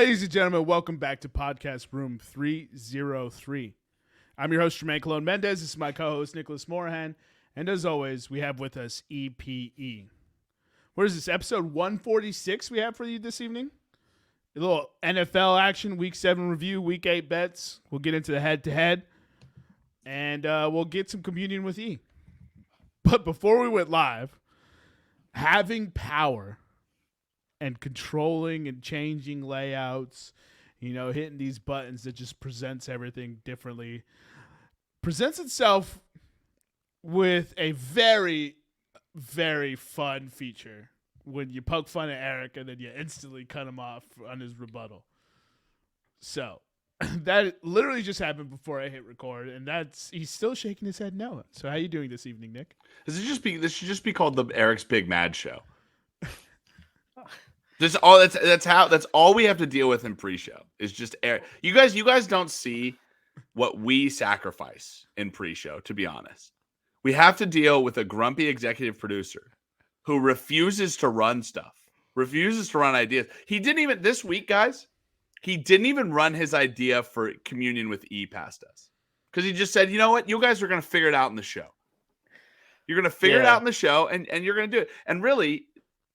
Ladies and gentlemen, welcome back to podcast Room 303. I'm your host, Jermaine Colon Mendez. This is my co-host, Nicholas Morahan. And as always, we have with us EPE. What is this, episode 146 we have for you this evening? A little NFL action, Week 7 review, Week 8 bets. We'll get into the head-to-head. And we'll get some communion with E. But before we went live, having power and controlling and changing layouts, hitting these buttons that just presents everything differently, presents itself with a very, very fun feature when you poke fun at Eric and then you instantly cut him off on his rebuttal. So that literally just happened before I hit record, and he's still shaking his head no. So how are you doing this evening, Nick? This should just be called the Eric's Big Mad Show. That's all we have to deal with in pre-show is just Eric. You guys don't see what we sacrifice in pre-show, to be honest. We have to deal with a grumpy executive producer who refuses to run stuff, refuses to run ideas. He didn't even this week, guys. He didn't even run his idea for communion with E past us. Because he just said, you know what? You guys are going to figure it out in the show. You're going to figure it out in the show, and you're going to do it. And really,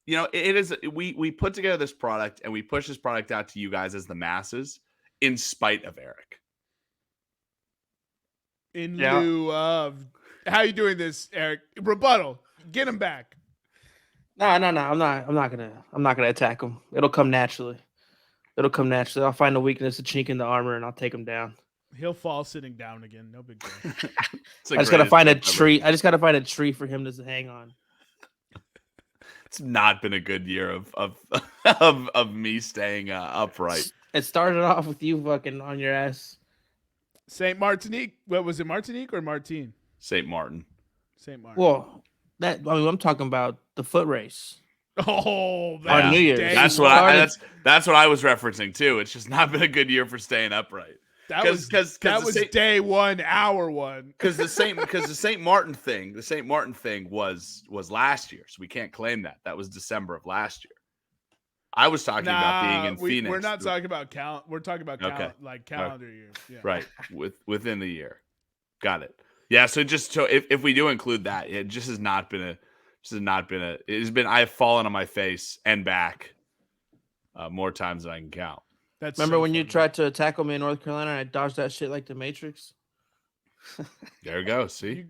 it is we put together this product, and we push this product out to you guys as the masses in spite of Eric. In lieu of... How you doing this, Eric? Rebuttal. Get him back. No. I'm not gonna attack him. It'll come naturally. I'll find a weakness, a chink in the armor, and I'll take him down. He'll fall sitting down again. No big deal. I just gotta find a tree. I just gotta find a tree for him to hang on. It's not been a good year of me staying upright. It started off with you fucking on your ass. St. Martinique. What was it, Martinique or Martine? St. Martin. St. Martin. Well, I'm talking about the foot race. Oh, on New Year's. That's what I was referencing too. It's just not been a good year for staying upright. That was day one, hour one. Because the St. Martin thing was last year, so we can't claim that. That was December of last year. I was talking about being in Phoenix. We're not talking about we're talking about calendar years. Yeah. Right. Within the year. Got it. Yeah, so if we do include that, it just has not been I have fallen on my face and back more times than I can count. Remember when you tried to tackle me in North Carolina and I dodged that shit like the Matrix? There we go. See?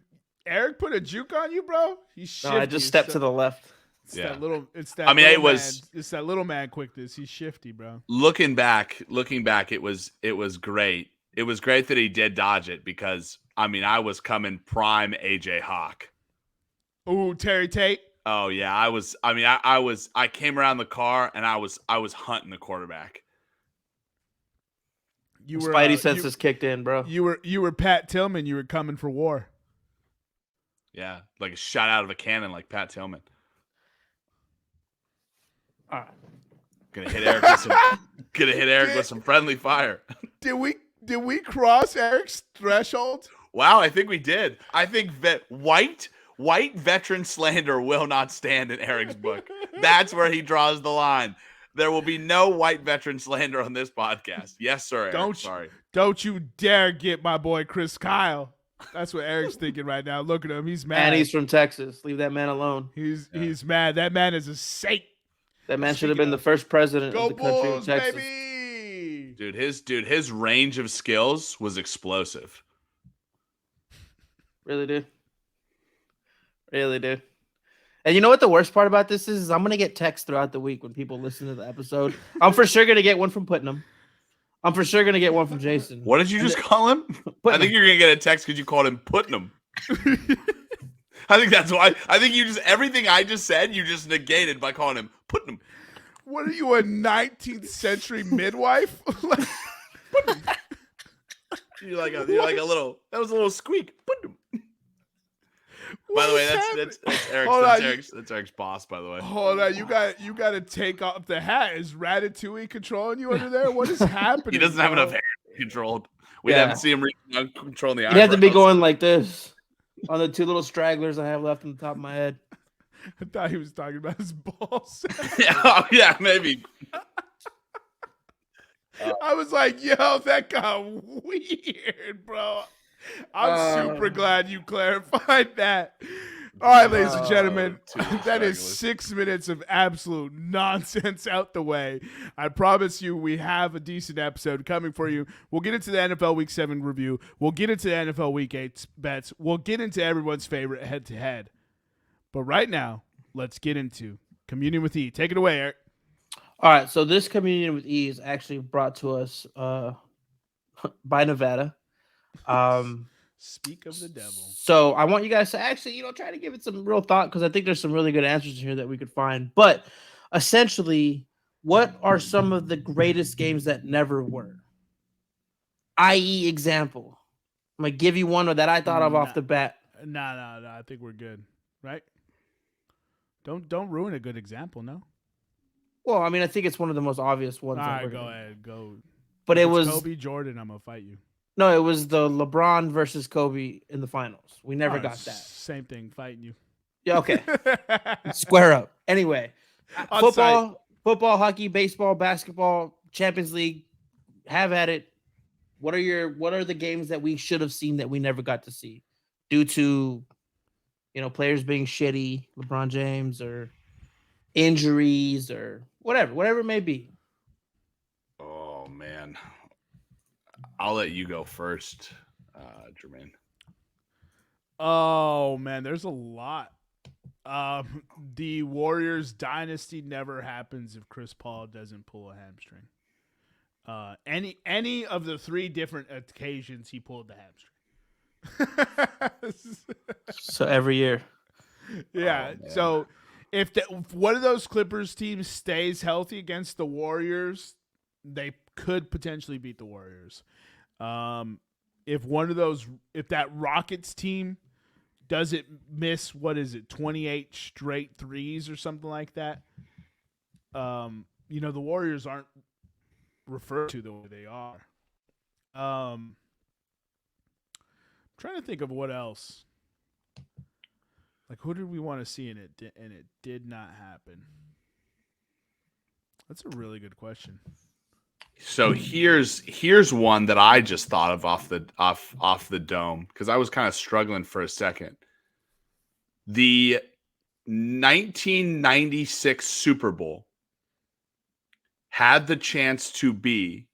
Eric put a juke on you, bro? I just stepped to the left. It's that little man quickness. He's shifty, bro. Looking back, it was great. It was great that he did dodge it because I was coming prime AJ Hawk. Ooh, Terry Tate. Oh yeah, I came around the car and I was hunting the quarterback. Spidey senses kicked in, bro. You were Pat Tillman. You were coming for war. Yeah, like a shot out of a cannon, like Pat Tillman. All right, gonna hit Eric with some friendly fire. Did we cross Eric's threshold? Wow, I think we did. I think that white veteran slander will not stand in Eric's book. That's where he draws the line. There will be no white veteran slander on this podcast. Yes, sir, Eric. Don't you dare get my boy Chris Kyle. That's what Eric's thinking right now. Look at him. He's mad. And he's from Texas. Leave that man alone. He's mad. That man is a saint. That man should have been the first president of the country Bulls, of Texas. Baby. His range of skills was explosive. Really, dude. And you know what the worst part about this is I'm going to get texts throughout the week when people listen to the episode. I'm for sure going to get one from Putnam. I'm for sure going to get one from Jason. What did you just call him? I think you're going to get a text because you called him Putnam. I think that's why. I think everything I just said, you just negated by calling him Putnam. What are you, a 19th century midwife? You're like a little. That was a little squeak. Putnam. By the way, that's Eric's boss. By the way, hold on, you got to take off the hat. Is Ratatouille controlling you under there? What is happening? He doesn't have enough hair controlled. We haven't seen him controlling the eyebrows. You have to be going like this on the two little stragglers I have left on the top of my head. I thought he was talking about his balls. Yeah, maybe. I was like, yo, that got weird, bro. I'm super glad you clarified that. All right, ladies and gentlemen, that is 6 minutes of absolute nonsense out the way. I promise you we have a decent episode coming for you. We'll get into the NFL Week 7 review. We'll get into the NFL Week 8 bets. We'll get into everyone's favorite head-to-head. But right now, let's get into Communion with E. Take it away, Eric. All right, so this Communion with E is actually brought to us by Nevada. Speak of the devil. So I want you guys to actually, try to give it some real thought because I think there's some really good answers here that we could find. But essentially, what are some of the greatest games that never were? I.e., example. I'm gonna give you one that I thought of off the bat. No. I think we're good, right? Don't ruin a good example, no. Well, I mean, I think it's one of the most obvious ones. All right, go ahead, go. But it was Kobe Jordan. I'm gonna fight you. No, it was the LeBron versus Kobe in the finals. We never got that. Same thing, fighting you. Yeah, okay. Square up. Anyway, football, hockey, baseball, basketball, Champions League, have at it. What are the games that we should have seen that we never got to see due to players being shitty, LeBron James, or injuries, or whatever it may be? Oh man. I'll let you go first, Jermaine. Oh man, there's a lot. The Warriors dynasty never happens if Chris Paul doesn't pull a hamstring. Any of the 3 different occasions he pulled the hamstring. So every year. Yeah. So if one of those Clippers teams stays healthy against the Warriors, they could potentially beat the Warriors. If that Rockets team doesn't miss, 28 straight threes or something like that, the Warriors aren't referred to the way they are. Trying to think of what else. Like, who did we want to see and it did not happen? That's a really good question. So here's one that I just thought of off the dome because I was kind of struggling for a second. The 1996 Super Bowl had the chance to be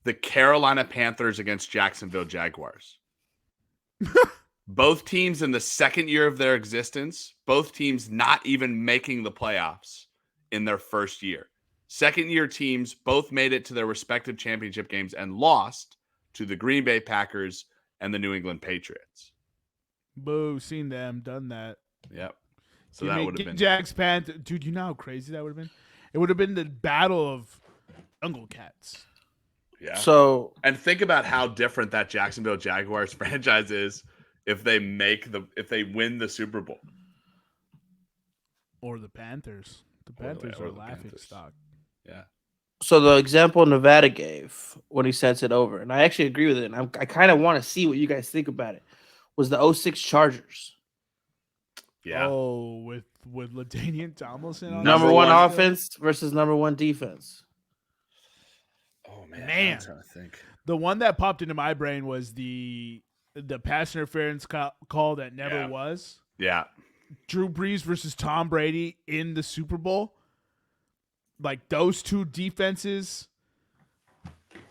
the Carolina Panthers against Jacksonville Jaguars. Both teams in the second year of their existence, both teams not even making the playoffs in their first year. Second-year teams both made it to their respective championship games and lost to the Green Bay Packers and the New England Patriots. Boo, seen them, done that. Yep. So that would have been Jags Panthers. Dude, you know how crazy that would have been? It would have been the battle of Jungle Cats. Yeah. So and think about how different that Jacksonville Jaguars franchise is if they win the Super Bowl. Or the Panthers. The Panthers are a laughing stock. Yeah. So the example Nevada gave when he sets it over, and I actually agree with it, and I kind of want to see what you guys think about it, was the 06 Chargers. Yeah. Oh, with LaDainian Tomlinson on number one offense versus number 1 defense. Oh man. Man. I'm trying to think. The one that popped into my brain was the pass interference call that never was. Yeah. Drew Brees versus Tom Brady in the Super Bowl. Like those two defenses,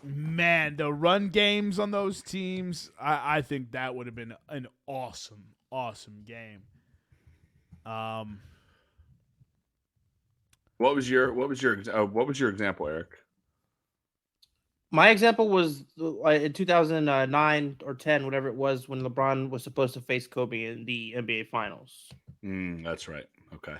man, the run games on those teams, I think that would have been an awesome game. What was your example, Eric? My example was in 2009 or 10, whatever it was, when LeBron was supposed to face Kobe in the NBA Finals. That's right. Okay.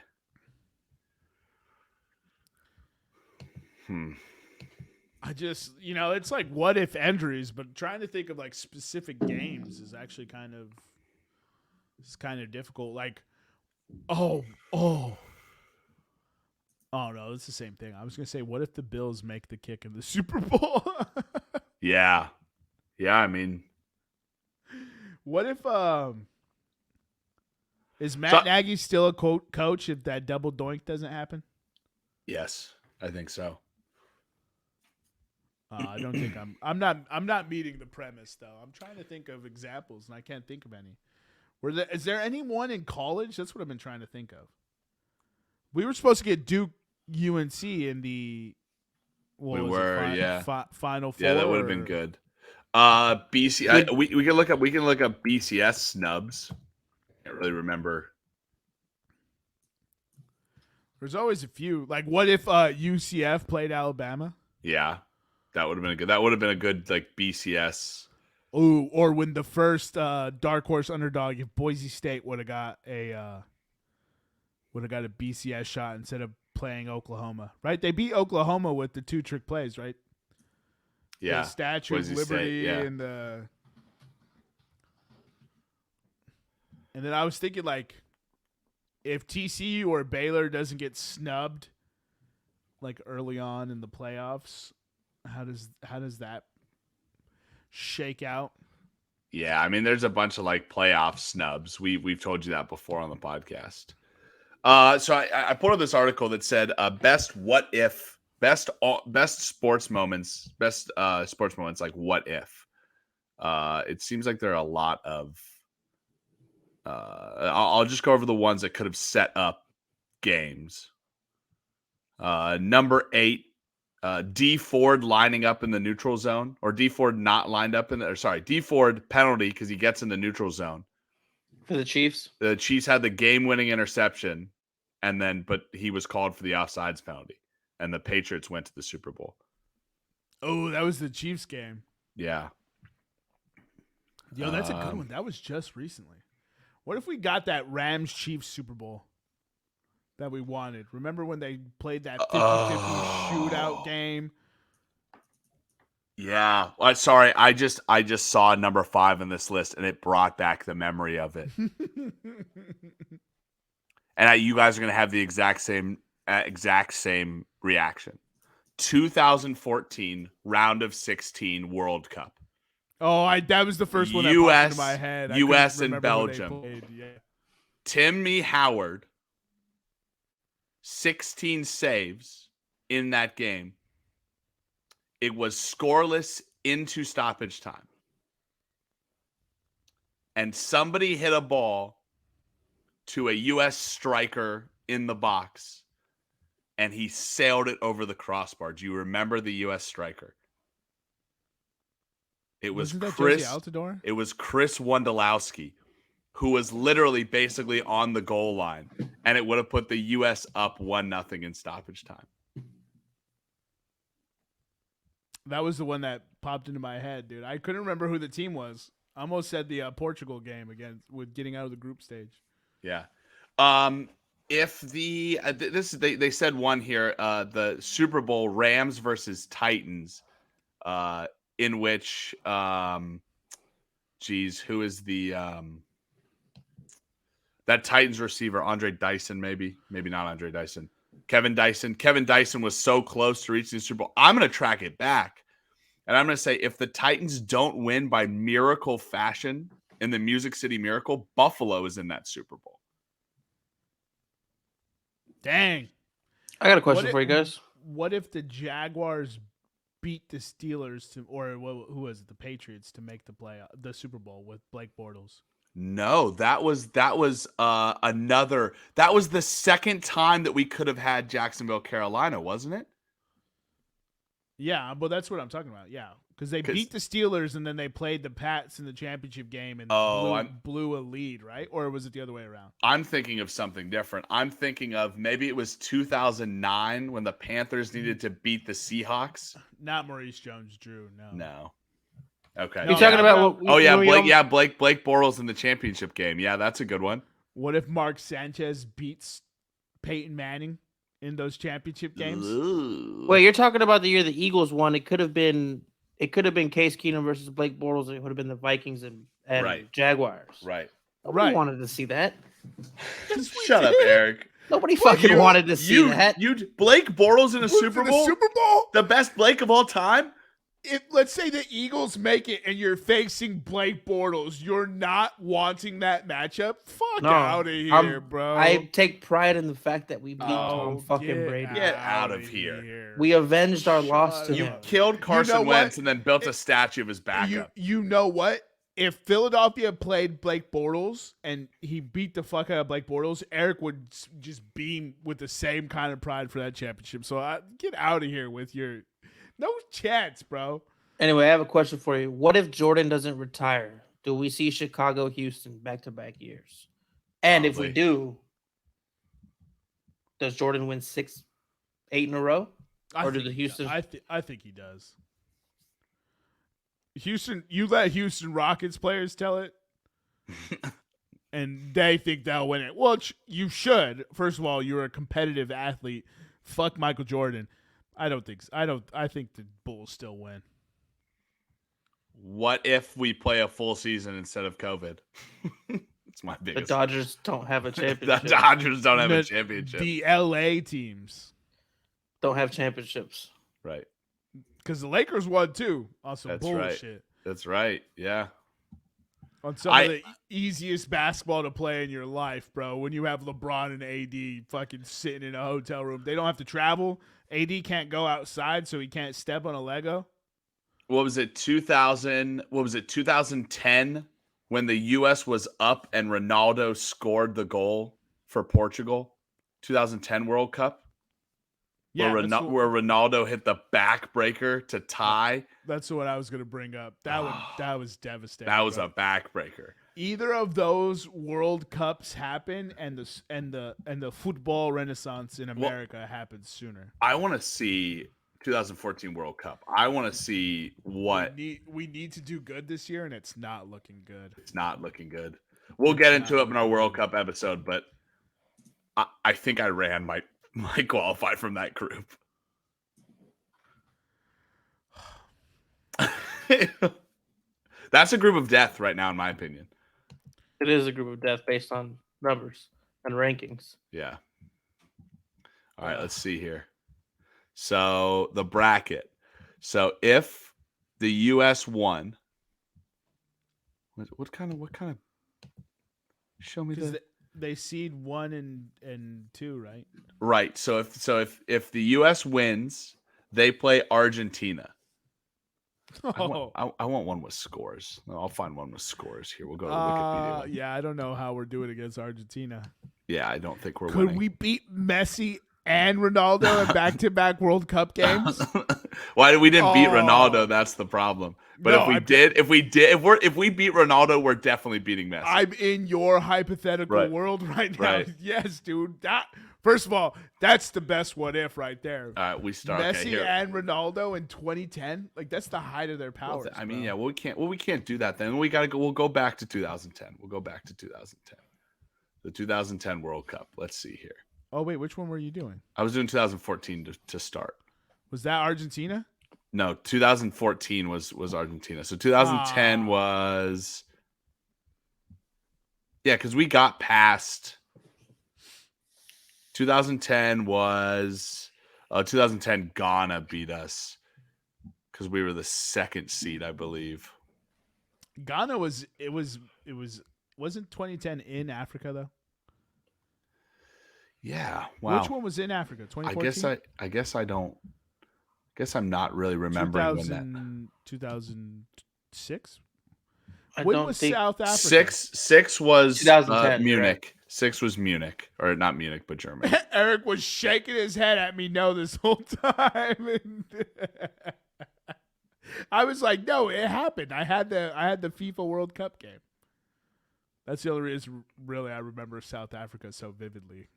I just, it's like what if injuries, but trying to think of like specific games is actually kind of difficult. Like, oh no, it's the same thing. I was gonna say, what if the Bills make the kick in the Super Bowl? Yeah. I mean, what if is Matt Nagy still a coach if that double doink doesn't happen? Yes, I think so. I don't think I'm not meeting the premise though. I'm trying to think of examples and I can't think of any. Is there anyone in college? That's what I've been trying to think of. We were supposed to get Duke UNC in the Final Four. Yeah, that would have been good. BC we can look up BCS snubs. Can't really remember. There's always a few. Like, what if UCF played Alabama? Yeah, that would have been good. That would have been a good like BCS. Ooh, or when the first dark horse underdog, if Boise State would have got a BCS shot instead of playing Oklahoma, right? They beat Oklahoma with the 2 trick plays, right? Yeah, the Statue Boise of Liberty State, yeah. and the. And then I was thinking, like, if TCU or Baylor doesn't get snubbed, like early on in the playoffs, how does that shake out? Yeah, I mean, there's a bunch of like playoff snubs. We've told you that before on the podcast. So I pulled up this article that said best sports moments like what if. It seems like there are a lot of. I'll just go over the ones that could have set up games. Number 8, D Ford lining up in the neutral zone, or D Ford not lined up D Ford penalty because he gets in the neutral zone for the Chiefs. The Chiefs had the game-winning interception, but he was called for the offsides penalty, and the Patriots went to the Super Bowl. Oh, that was the Chiefs game. Yeah. Yo, that's a good one. That was just recently. What if we got that Rams-Chiefs Super Bowl that we wanted? Remember when they played that 50-50 shootout game? Yeah. Sorry, I just saw number 5 in this list, and it brought back the memory of it. And you guys are going to have the exact same reaction. 2014 round of 16 World Cup. Oh, that was the first one that popped into my head. U.S. and Belgium. Yeah. Timmy Howard, 16 saves in that game. It was scoreless into stoppage time. And somebody hit a ball to a U.S. striker in the box, and he sailed it over the crossbar. Do you remember the U.S. striker? It was Chris Wondolowski, who was literally basically on the goal line, and it would have put the U.S. up 1-0 in stoppage time. That was the one that popped into my head, dude. I couldn't remember who the team was. I almost said the Portugal game again with getting out of the group stage. Yeah. If they said one here, the Super Bowl Rams versus Titans, in which, who is the that Titans receiver, Andre Dyson, maybe not Andre Dyson, Kevin Dyson. Kevin Dyson was so close to reaching the Super Bowl. I'm going to track it back, and I'm going to say if the Titans don't win by miracle fashion in the Music City Miracle, Buffalo is in that Super Bowl. Dang. I got a question for you guys. What if the Jaguars beat the Steelers who was it? The Patriots to make the Super Bowl with Blake Bortles? No, that was the second time that we could have had Jacksonville, Carolina, wasn't it? Yeah, but that's what I'm talking about. Yeah, because they beat the Steelers and then they played the Pats in the championship game and blew a lead, right? Or was it the other way around? I'm thinking of something different. I'm thinking of maybe it was 2009 when the Panthers needed to beat the Seahawks. Not Maurice Jones-Drew, no. Okay. You're talking about Blake Bortles in the championship game. Yeah, that's a good one. What if Mark Sanchez beats Peyton Manning in those championship games? Ooh. Wait, you're talking about the year the Eagles won. It could have been Case Keenum versus Blake Bortles. It would have been the Vikings and Jaguars. Right. Nobody wanted to see that. Shut up, Eric. Nobody fucking wanted to see that. Blake Bortles in a Super Bowl? Super Bowl? The best Blake of all time? if let's say the Eagles make it and you're facing Blake Bortles, you're not wanting that matchup? Fuck out of here, bro. I take pride in the fact that we beat Tom fucking Brady. Get out of here. We avenged our loss to You him. killed Carson Wentz and then built a statue of his backup. You know what? If Philadelphia played Blake Bortles and he beat the fuck out of Blake Bortles, Eric would just beam with the same kind of pride for that championship. So get out of here with your no chance, bro. Anyway, I have a question for you. What if Jordan doesn't retire? Do we see Chicago, Houston back-to-back years? And if we do, does Jordan win 8 in a row? I think he does. Houston, you let Houston Rockets players tell it, and they think they'll win it. Well, you should. First of all, you're a competitive athlete. Fuck Michael Jordan. I think the Bulls still win. What if we play a full season instead of COVID? It's my biggest. The Dodgers don't have a championship. The Dodgers don't have a championship. The LA teams don't have championships. Right. Because the Lakers won too on some bullshit. Right. That's right. Yeah. On some of the easiest basketball to play in your life, bro. When you have LeBron and AD fucking sitting in a hotel room. They don't have to travel. AD can't go outside, so he can't step on a Lego. What was it, 2010 when the U.S. was up and Ronaldo scored the goal for Portugal? 2010 World Cup? Yeah, where Ronaldo hit the backbreaker to tie. That's what I was going to bring up. That was devastating. That was a backbreaker. Either of those World Cups happen, and the football renaissance in America happens sooner. I want to see 2014 World Cup. I want to see what we need to do good this year, and it's not looking good. It's not looking good. We'll get into it in our World Cup episode, but I think Iran might qualify from that group. That's a group of death right now, in my opinion. It is a group of death based on numbers and rankings. Yeah. All right, let's see here. So the bracket. So if the U.S. won, what kind of? Show me the. They seed 1 and 2, right? Right. So if the U.S. wins, they play Argentina. Oh. I want one with scores. I'll find one with scores here. We'll go to Wikipedia. Yeah, I don't know how we're doing against Argentina. Yeah, I don't think we're winning. Could we beat Messi and Ronaldo in back-to-back World Cup games? Why we didn't beat Ronaldo? That's the problem. But if we beat Ronaldo, we're definitely beating Messi. I'm in your hypothetical world right now. Right. Yes, dude. First of all, that's the best what if right there. All right, we start Messi and Ronaldo in 2010. Like that's the height of their powers. Well, I mean, yeah. Well, we can't do that. Then we got to go. We'll go back to 2010. We'll go back to 2010. The 2010 World Cup. Let's see here. Oh wait, which one were you doing? I was doing 2014 to start. Was that Argentina? No, 2014 was Argentina. So 2010 was because we got past. 2010 was 2010 Ghana beat us because we were the second seed, I believe. Ghana wasn't 2010 in Africa though? Yeah. Wow. Which one was in Africa? 2014? I guess I'm not really remembering when that 2006. When was South Africa? Six was 2010, Munich. Right? 6 was Munich, or not Munich, but Germany. Eric was shaking his head at me no this whole time. I was like, no, it happened. I had the FIFA World Cup game. That's the only reason really I remember South Africa so vividly.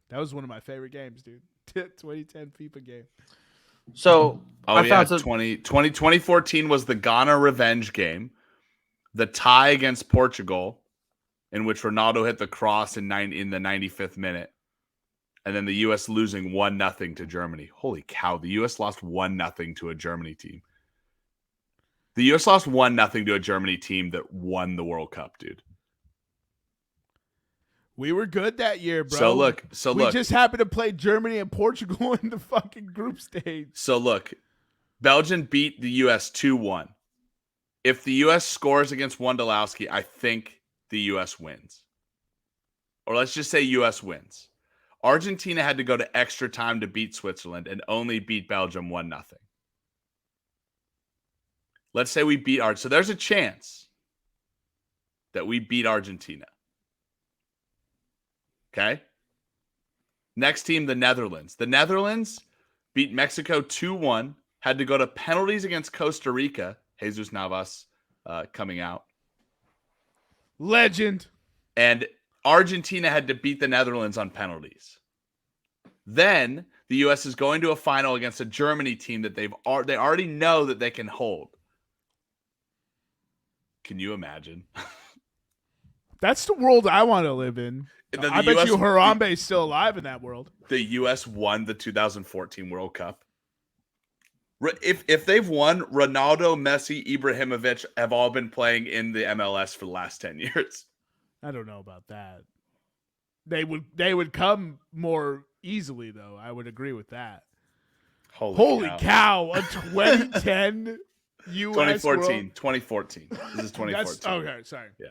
That was one of my favorite games, dude. 2010 FIFA game. So 2014 was the Ghana revenge game. The tie against Portugal, in which Ronaldo hit the cross in the 95th minute. And then the U.S. losing 1-0 to Germany. Holy cow, the U.S. lost 1-0 to a Germany team. The U.S. lost 1-0 to a Germany team that won the World Cup, dude. We were good that year, bro. So look. We just happened to play Germany and Portugal in the fucking group stage. So look, Belgium beat the U.S. 2-1. If the U.S. scores against Wondolowski, I think the U.S. wins. Or let's just say U.S. wins. Argentina had to go to extra time to beat Switzerland and only beat Belgium 1-0. Let's say we beat Argentina. So there's a chance that we beat Argentina. Okay? Next team, the Netherlands. The Netherlands beat Mexico 2-1, had to go to penalties against Costa Rica. Jesus Navas coming out. Legend. And Argentina had to beat the Netherlands on penalties. Then the U.S. is going to a final against a Germany team that they already know that they can hold. Can you imagine? That's the world I want to live in. I bet you Harambe's still alive in that world. The U.S. won the 2014 World Cup. If they've won, Ronaldo, Messi, Ibrahimovic have all been playing in the MLS for the last 10 years. I don't know about that. They would come more easily, though. I would agree with that. Holy cow. A 2010 U.S. 2014. This is 2014. Okay, sorry. Yeah.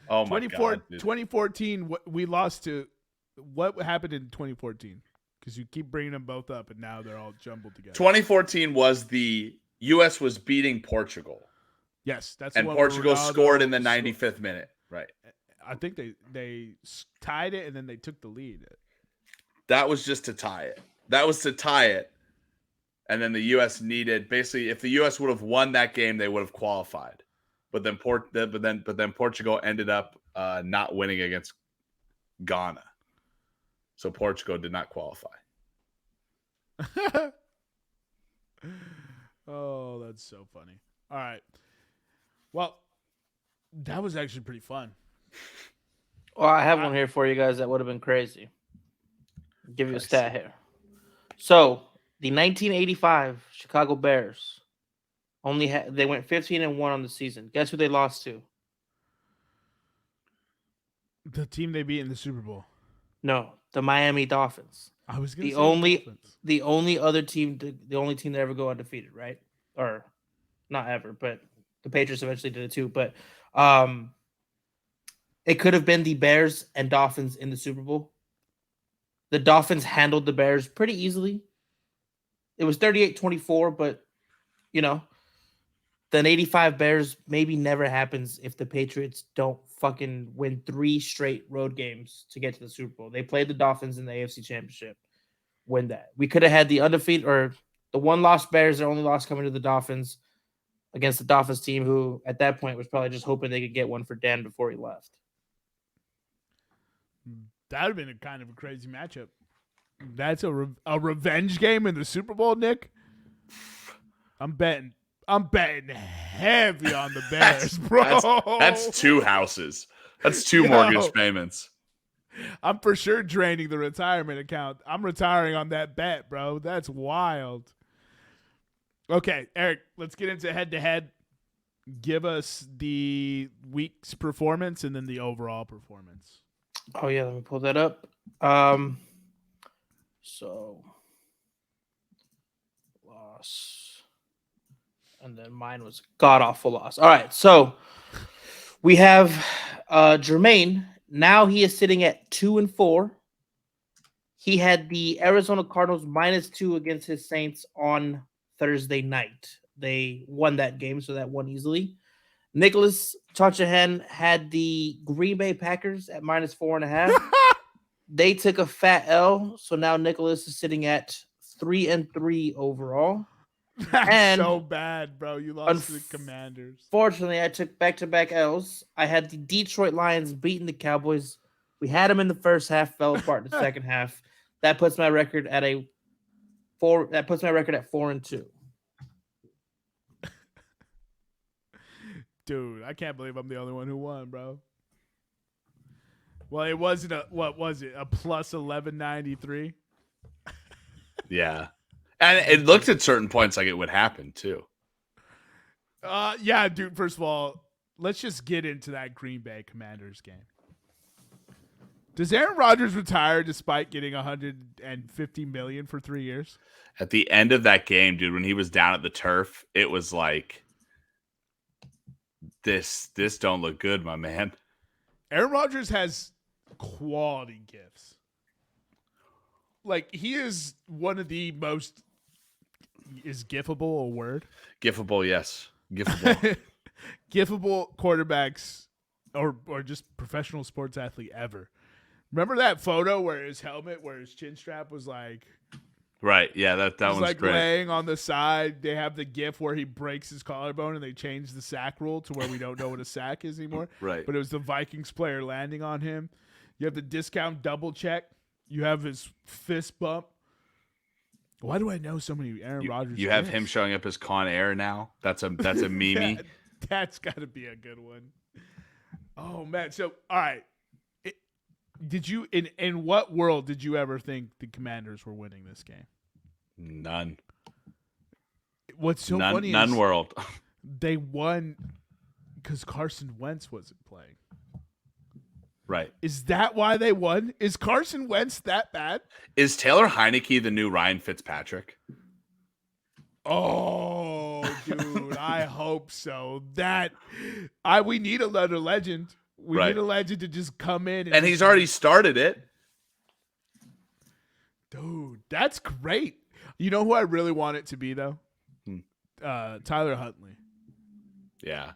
Oh, my God. 2014, we lost to – what happened in 2014? Because you keep bringing them both up, and now they're all jumbled together. 2014 was the U.S. was beating Portugal. Yes, that's and Portugal scored in the 95th minute. Right. I think they tied it, and then they took the lead. That was just to tie it. That was to tie it. And then the U.S. needed basically, if the U.S. would have won that game, they would have qualified. But then Portugal ended up not winning against Ghana. So Portugal did not qualify. Oh, that's so funny. All right. Well, that was actually pretty fun. Well, I have one here for you guys that would have been crazy. I'll give you a stat here. So, the 1985 Chicago Bears they went 15-1 on the season. Guess who they lost to? The team they beat in the Super Bowl. No, the Miami Dolphins. I was going to say the only team to ever go undefeated, right? Or not ever, but the Patriots eventually did it too. But it could have been the Bears and Dolphins in the Super Bowl. The Dolphins handled the Bears pretty easily. It was 38-24, but the 85 Bears maybe never happens if the Patriots don't fucking win 3 straight road games to get to the Super Bowl. They played the Dolphins in the AFC Championship. Win that. We could have had the undefeated or the one lost Bears, their only loss coming to the Dolphins against the Dolphins team, who at that point was probably just hoping they could get one for Dan before he left. That would have been a kind of a crazy matchup. That's a revenge game in the Super Bowl, Nick. I'm betting heavy on the Bears, bro. That's 2 houses. That's 2 mortgage payments. I'm for sure draining the retirement account. I'm retiring on that bet, bro. That's wild. Okay, Eric, let's get into head-to-head. Give us the week's performance and then the overall performance. Oh, yeah, let me pull that up. So, loss. And then mine was god-awful loss. All right, so we have Jermaine. Now he is sitting at 2-4. He had the Arizona Cardinals -2 against his Saints on Thursday night. They won that game, so that won easily. Nicholas Chachahan had the Green Bay Packers at -4.5. They took a fat L, so now Nicholas is sitting at 3-3 overall. That's so bad, bro. You lost to the Commanders. Fortunately, I took back-to-back L's. I had the Detroit Lions beating the Cowboys. We had them in the first half, fell apart in the second half. That puts my record at 4-2. Dude, I can't believe I'm the only one who won, bro. Well, it wasn't a plus 1193? Yeah. And it looked at certain points like it would happen too. Yeah, dude, first of all, let's just get into that Green Bay Commanders game. Does Aaron Rodgers retire despite getting $150 million for 3 years? At the end of that game, dude, when he was down at the turf, it was like, this don't look good, my man. Aaron Rodgers has quality gifts. Like, he is one of the most... Is gifable a word? Gifable, yes. Gifable. Gifable quarterbacks or just professional sports athlete ever. Remember that photo where his chin strap was like... Right, yeah, that was one's like great. laying on the side. They have the gif where he breaks his collarbone and they change the sack rule to where we don't know what a sack is anymore. Right. But it was the Vikings player landing on him. You have the discount double check. You have his fist bump. Why do I know so many Aaron Rodgers? You have him showing up as Con Air now. That's a meme. That's got to be a good one. Oh man! So all right, did you in what world did you ever think the Commanders were winning this game? None. What's so funny none is world. they won because Carson Wentz wasn't playing. Right. Is that why they won? Is Carson Wentz that bad? Is Taylor Heineke the new Ryan Fitzpatrick? Oh, dude, I hope so. We need another legend. We Right. need a legend to just come in. And he's already started it. Dude, that's great. You know who I really want it to be, though? Tyler Huntley. Yeah.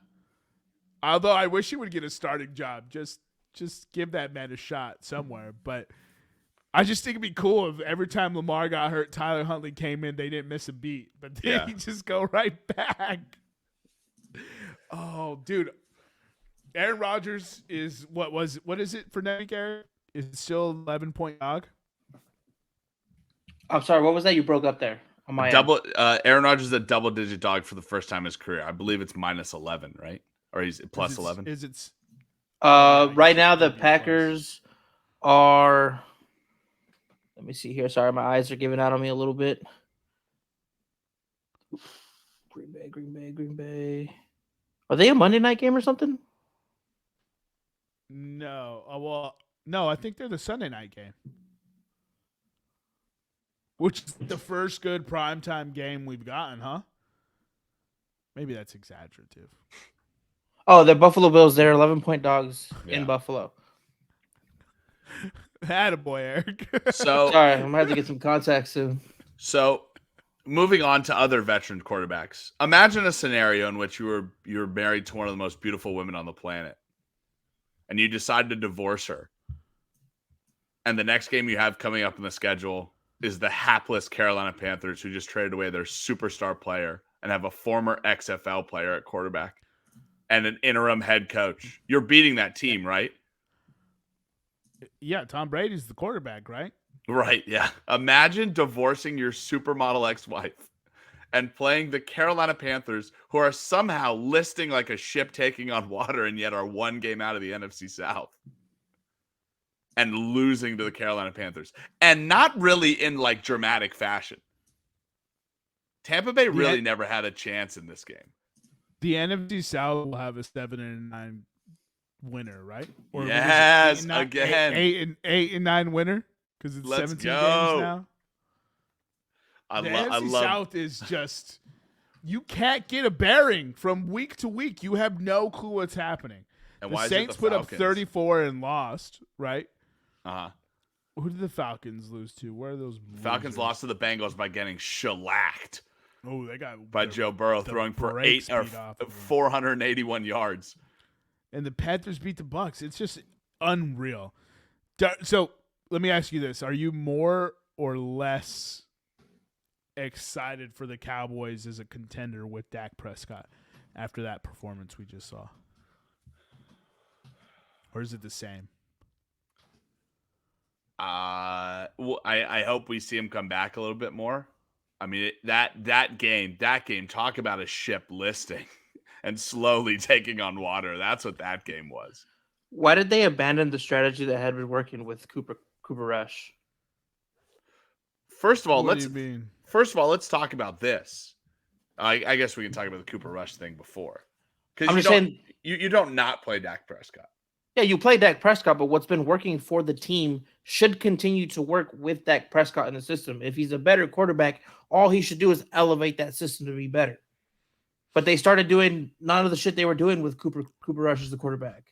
Although I wish he would get a starting job. Just give that man a shot somewhere. But I just think it'd be cool if every time Lamar got hurt, Tyler Huntley came in, they didn't miss a beat. But then he just go right back. Oh, dude. Aaron Rodgers is what is it for next year? Is it still 11-point dog? I'm sorry, what was that? You broke up there. On my end. Aaron Rodgers is a double-digit dog for the first time in his career. I believe it's -11, right? Or he's plus 11. Is it? Right now the Packers are. Let me see here. Sorry, my eyes are giving out on me a little bit. Green Bay. Are they a Monday night game or something? No. No, I think they're the Sunday night game. Which is the first good primetime game we've gotten, huh? Maybe that's exaggerative. Oh, the Buffalo Bills. They're 11-point dogs in Buffalo. Attaboy, Eric. So sorry, I'm gonna have to get some context soon. So, moving on to other veteran quarterbacks. Imagine a scenario in which you were married to one of the most beautiful women on the planet, and you decide to divorce her. And the next game you have coming up in the schedule is the hapless Carolina Panthers, who just traded away their superstar player and have a former XFL player at quarterback and an interim head coach. You're beating that team, right? Yeah, Tom Brady's the quarterback, right? Right, yeah. Imagine divorcing your supermodel ex-wife and playing the Carolina Panthers, who are somehow listing like a ship taking on water and yet are one game out of the NFC South. And losing to the Carolina Panthers. And not really in like dramatic fashion. Tampa Bay really never had a chance in this game. The NFC South will have a 7-9 winner, right? Or yes, again. 8 and 9 winner because it's 17 games now. The NFC South is just you can't get a bearing from week to week. You have no clue what's happening. And the why Saints is it the put up 34 and lost, right? Uh-huh. Who did the Falcons lose to? Where are those? Falcons losers? lost to the Bengals by getting shellacked. Oh, they got by Joe Burrow throwing for 481 yards. And the Panthers beat the Bucs. It's just unreal. So let me ask you this: are you more or less excited for the Cowboys as a contender with Dak Prescott after that performance we just saw, or is it the same? Well, I hope we see him come back a little bit more. I mean, that game, talk about a ship listing and slowly taking on water. That's what that game was. Why did they abandon the strategy that had been working with Cooper Rush? First of all, let's talk about this. I guess we can talk about the Cooper Rush thing before. Because you don't not play Dak Prescott. Yeah, you play Dak Prescott, but what's been working for the team should continue to work with Dak Prescott in the system. If he's a better quarterback, all he should do is elevate that system to be better. But they started doing none of the shit they were doing with Cooper Rush as the quarterback.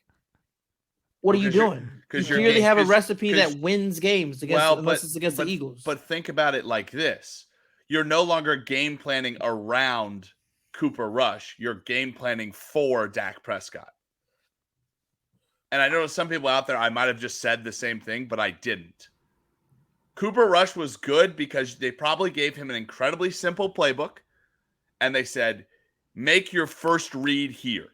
What are you doing? You clearly have a recipe that wins games unless it's against the Eagles. But think about it like this. You're no longer game planning around Cooper Rush. You're game planning for Dak Prescott. And I know some people out there, I might have just said the same thing, but I didn't. Cooper Rush was good because they probably gave him an incredibly simple playbook. And they said, make your first read here.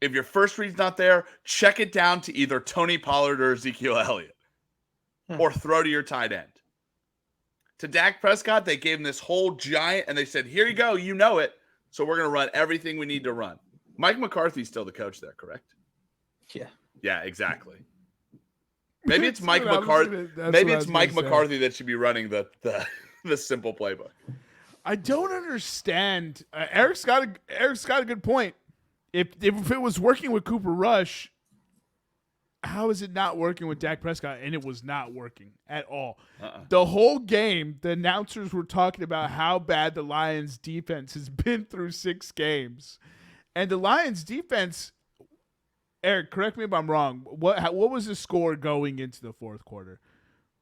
If your first read's not there, check it down to either Tony Pollard or Ezekiel Elliott. Or throw to your tight end. To Dak Prescott, they gave him this whole giant, and they said, here you go, you know it. So we're going to run everything we need to run. Mike McCarthy's still the coach there, correct? Yeah. Yeah, exactly. Maybe it's Mike McCarthy. Maybe it's Mike McCarthy that should be running the simple playbook. I don't understand. Eric's got a good point. If it was working with Cooper Rush, how is it not working with Dak Prescott? And it was not working at all. The whole game, the announcers were talking about how bad the Lions defense has been through 6 games. And the Lions defense, Eric, correct me if I'm wrong. What was the score going into the fourth quarter?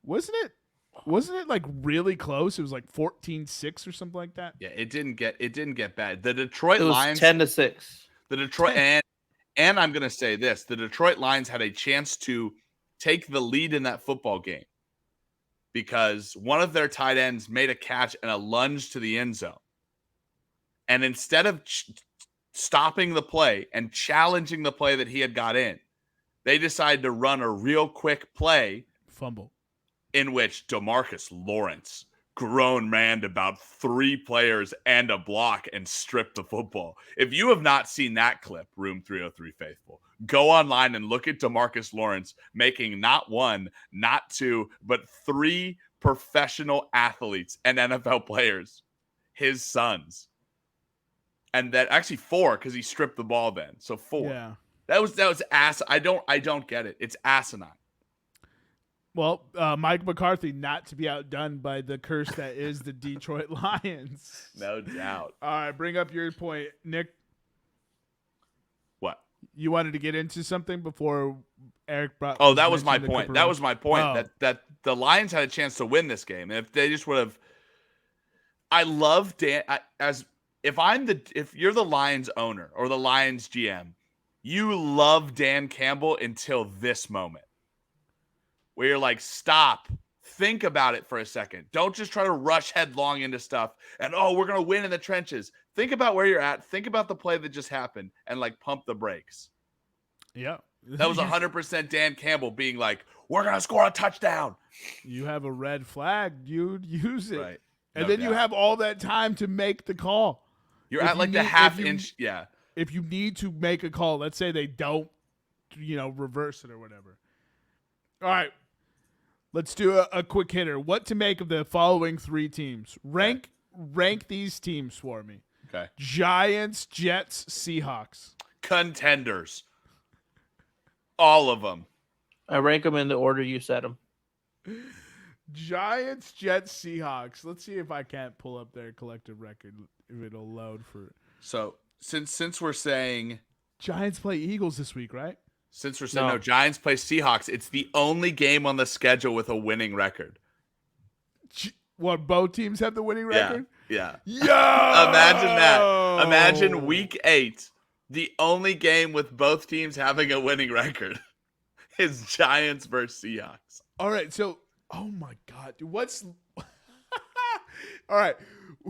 Wasn't it like really close? It was like 14-6 or something like that. Yeah, it didn't get bad. The Detroit Lions 10-6. The Detroit and I'm going to say this, the Detroit Lions had a chance to take the lead in that football game because one of their tight ends made a catch and a lunge to the end zone. And instead of stopping the play and challenging the play that he had got in, they decided to run a real quick play. Fumble. In which DeMarcus Lawrence grown manned about 3 players and a block and stripped the football. If you have not seen that clip, Room 303 faithful, go online and look at DeMarcus Lawrence making not 1, not 2, but 3 professional athletes and NFL players, his sons. And that actually 4 because he stripped the ball then. So 4. Yeah. That was ass. I don't get it. It's asinine. Well, Mike McCarthy not to be outdone by the curse that is the Detroit Lions. No doubt. All right, bring up your point, Nick. What? You wanted to get into something before Eric brought. Oh, that was my point. That was my point. That the Lions had a chance to win this game, and if they just would have. I love Dan. If you're the Lions owner or the Lions GM, you love Dan Campbell until this moment. Where you're like, stop, think about it for a second. Don't just try to rush headlong into stuff and, we're going to win in the trenches. Think about where you're at. Think about the play that just happened and, pump the brakes. Yeah. That was 100% Dan Campbell being like, we're going to score a touchdown. You have a red flag. You'd use it. Right. And then doubt. You have all that time to make the call. You're at the half inch. Yeah. If you need to make a call, let's say they don't, reverse it or whatever. All right. Let's do a quick hitter. What to make of the following 3 teams? Rank these teams for me. Okay. Giants, Jets, Seahawks. Contenders. All of them. I rank them in the order you said them. Giants, Jets, Seahawks. Let's see if I can't pull up their collective record. If it'll load for. So since we're saying Giants play Eagles this week, right? Since we're saying no, Giants play Seahawks. It's the only game on the schedule with a winning record. What, both teams have the winning record? Yeah. Yo! Imagine that. Imagine week 8, the only game with both teams having a winning record is Giants versus Seahawks. All right, so, oh my God, dude, what's... All right,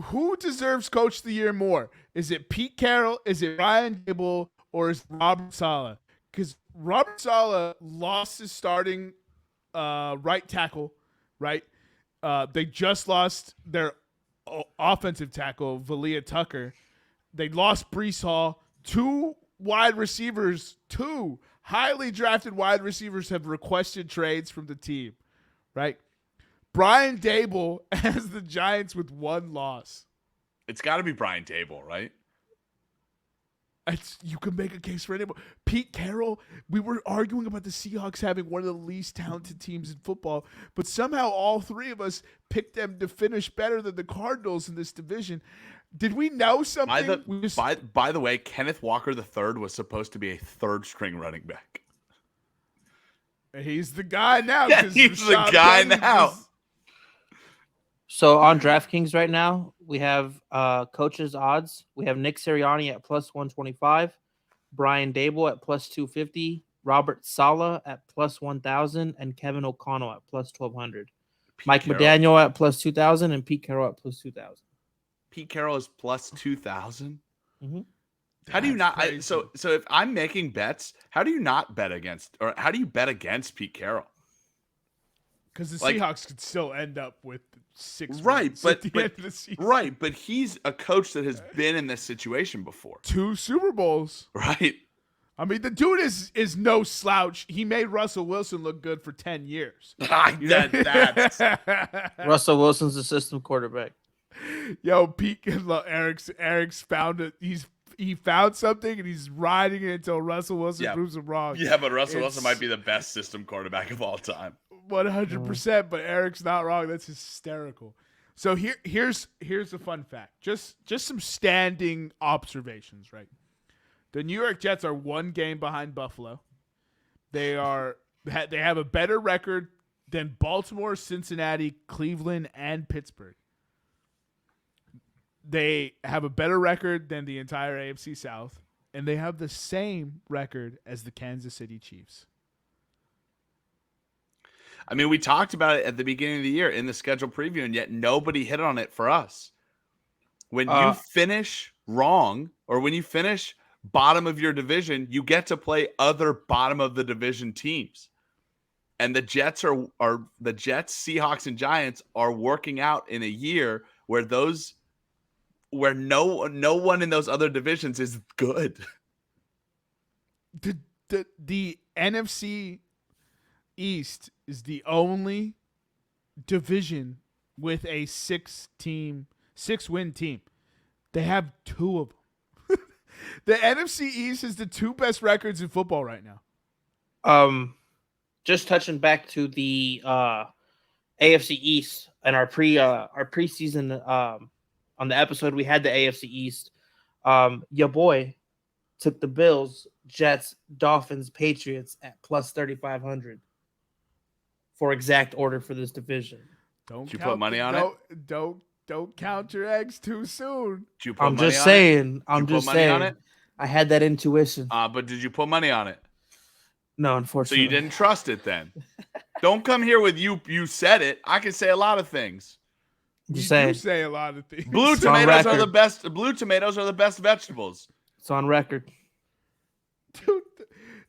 who deserves Coach of the Year more? Is it Pete Carroll, is it Ryan Dable, or is it Robert Saleh? Because Robert Saleh lost his starting right tackle, right? They just lost their offensive tackle, Valia Tucker. They lost Breece Hall. 2 wide receivers, 2 highly drafted wide receivers have requested trades from the team, right? Brian Dable has the Giants with 1 loss. It's got to be Brian Dable, right? You can make a case for anybody. Pete Carroll, we were arguing about the Seahawks having one of the least talented teams in football, but somehow all three of us picked them to finish better than the Cardinals in this division. Did we know something? By the way, Kenneth Walker III was supposed to be a third-string running back. He's the guy now. Yeah, he's the guy now. So on DraftKings right now, we have coaches odds. We have Nick Sirianni at plus 125, Brian Dable at plus 250, Robert Saleh at plus 1,000, and Kevin O'Connell at plus 1,200. Mike McDaniel at plus 2,000 and Pete Carroll at plus 2,000. Pete Carroll is plus 2,000. Mm-hmm. How do you not? So if I'm making bets, how do you not bet against, or how do you bet against Pete Carroll? Because the Seahawks could still end up with 6 right, but at the end of the season. Right, but he's a coach that has been in this situation before. 2 Super Bowls. Right. I mean, the dude is no slouch. He made Russell Wilson look good for 10 years. Russell Wilson's the system quarterback. Yo, Eric's found it. He found something and he's riding it until Russell Wilson proves him wrong. Yeah, but Russell Wilson might be the best system quarterback of all time. 100%, but Eric's not wrong. That's hysterical. So here's a fun fact. Just some standing observations, right? The New York Jets are 1 game behind Buffalo. They have a better record than Baltimore, Cincinnati, Cleveland, and Pittsburgh. They have a better record than the entire AFC South, and they have the same record as the Kansas City Chiefs. I mean, we talked about it at the beginning of the year in the schedule preview, and yet nobody hit on it for us. When you finish wrong, or when you finish bottom of your division, you get to play other bottom of the division teams. And the Jets, Seahawks, and Giants are working out in a year where no one in those other divisions is good. The NFC East is the only division with a 6-win team. They have 2 of them. The NFC East is the 2 best records in football right now. Just touching back to the AFC East and our preseason on the episode, we had the AFC East. Your boy took the Bills, Jets, Dolphins, Patriots at plus 3,500 for exact order for this division. Did you put money on it? Don't count your eggs too soon. Did you put money just on saying. It? I'm just saying. On it? I had that intuition. But did you put money on it? No, unfortunately. So you didn't trust it then. Don't come here with you said it. I can say a lot of things. You do say a lot of things. Blue tomatoes are the best. Blue tomatoes are the best vegetables. It's on record. Dude,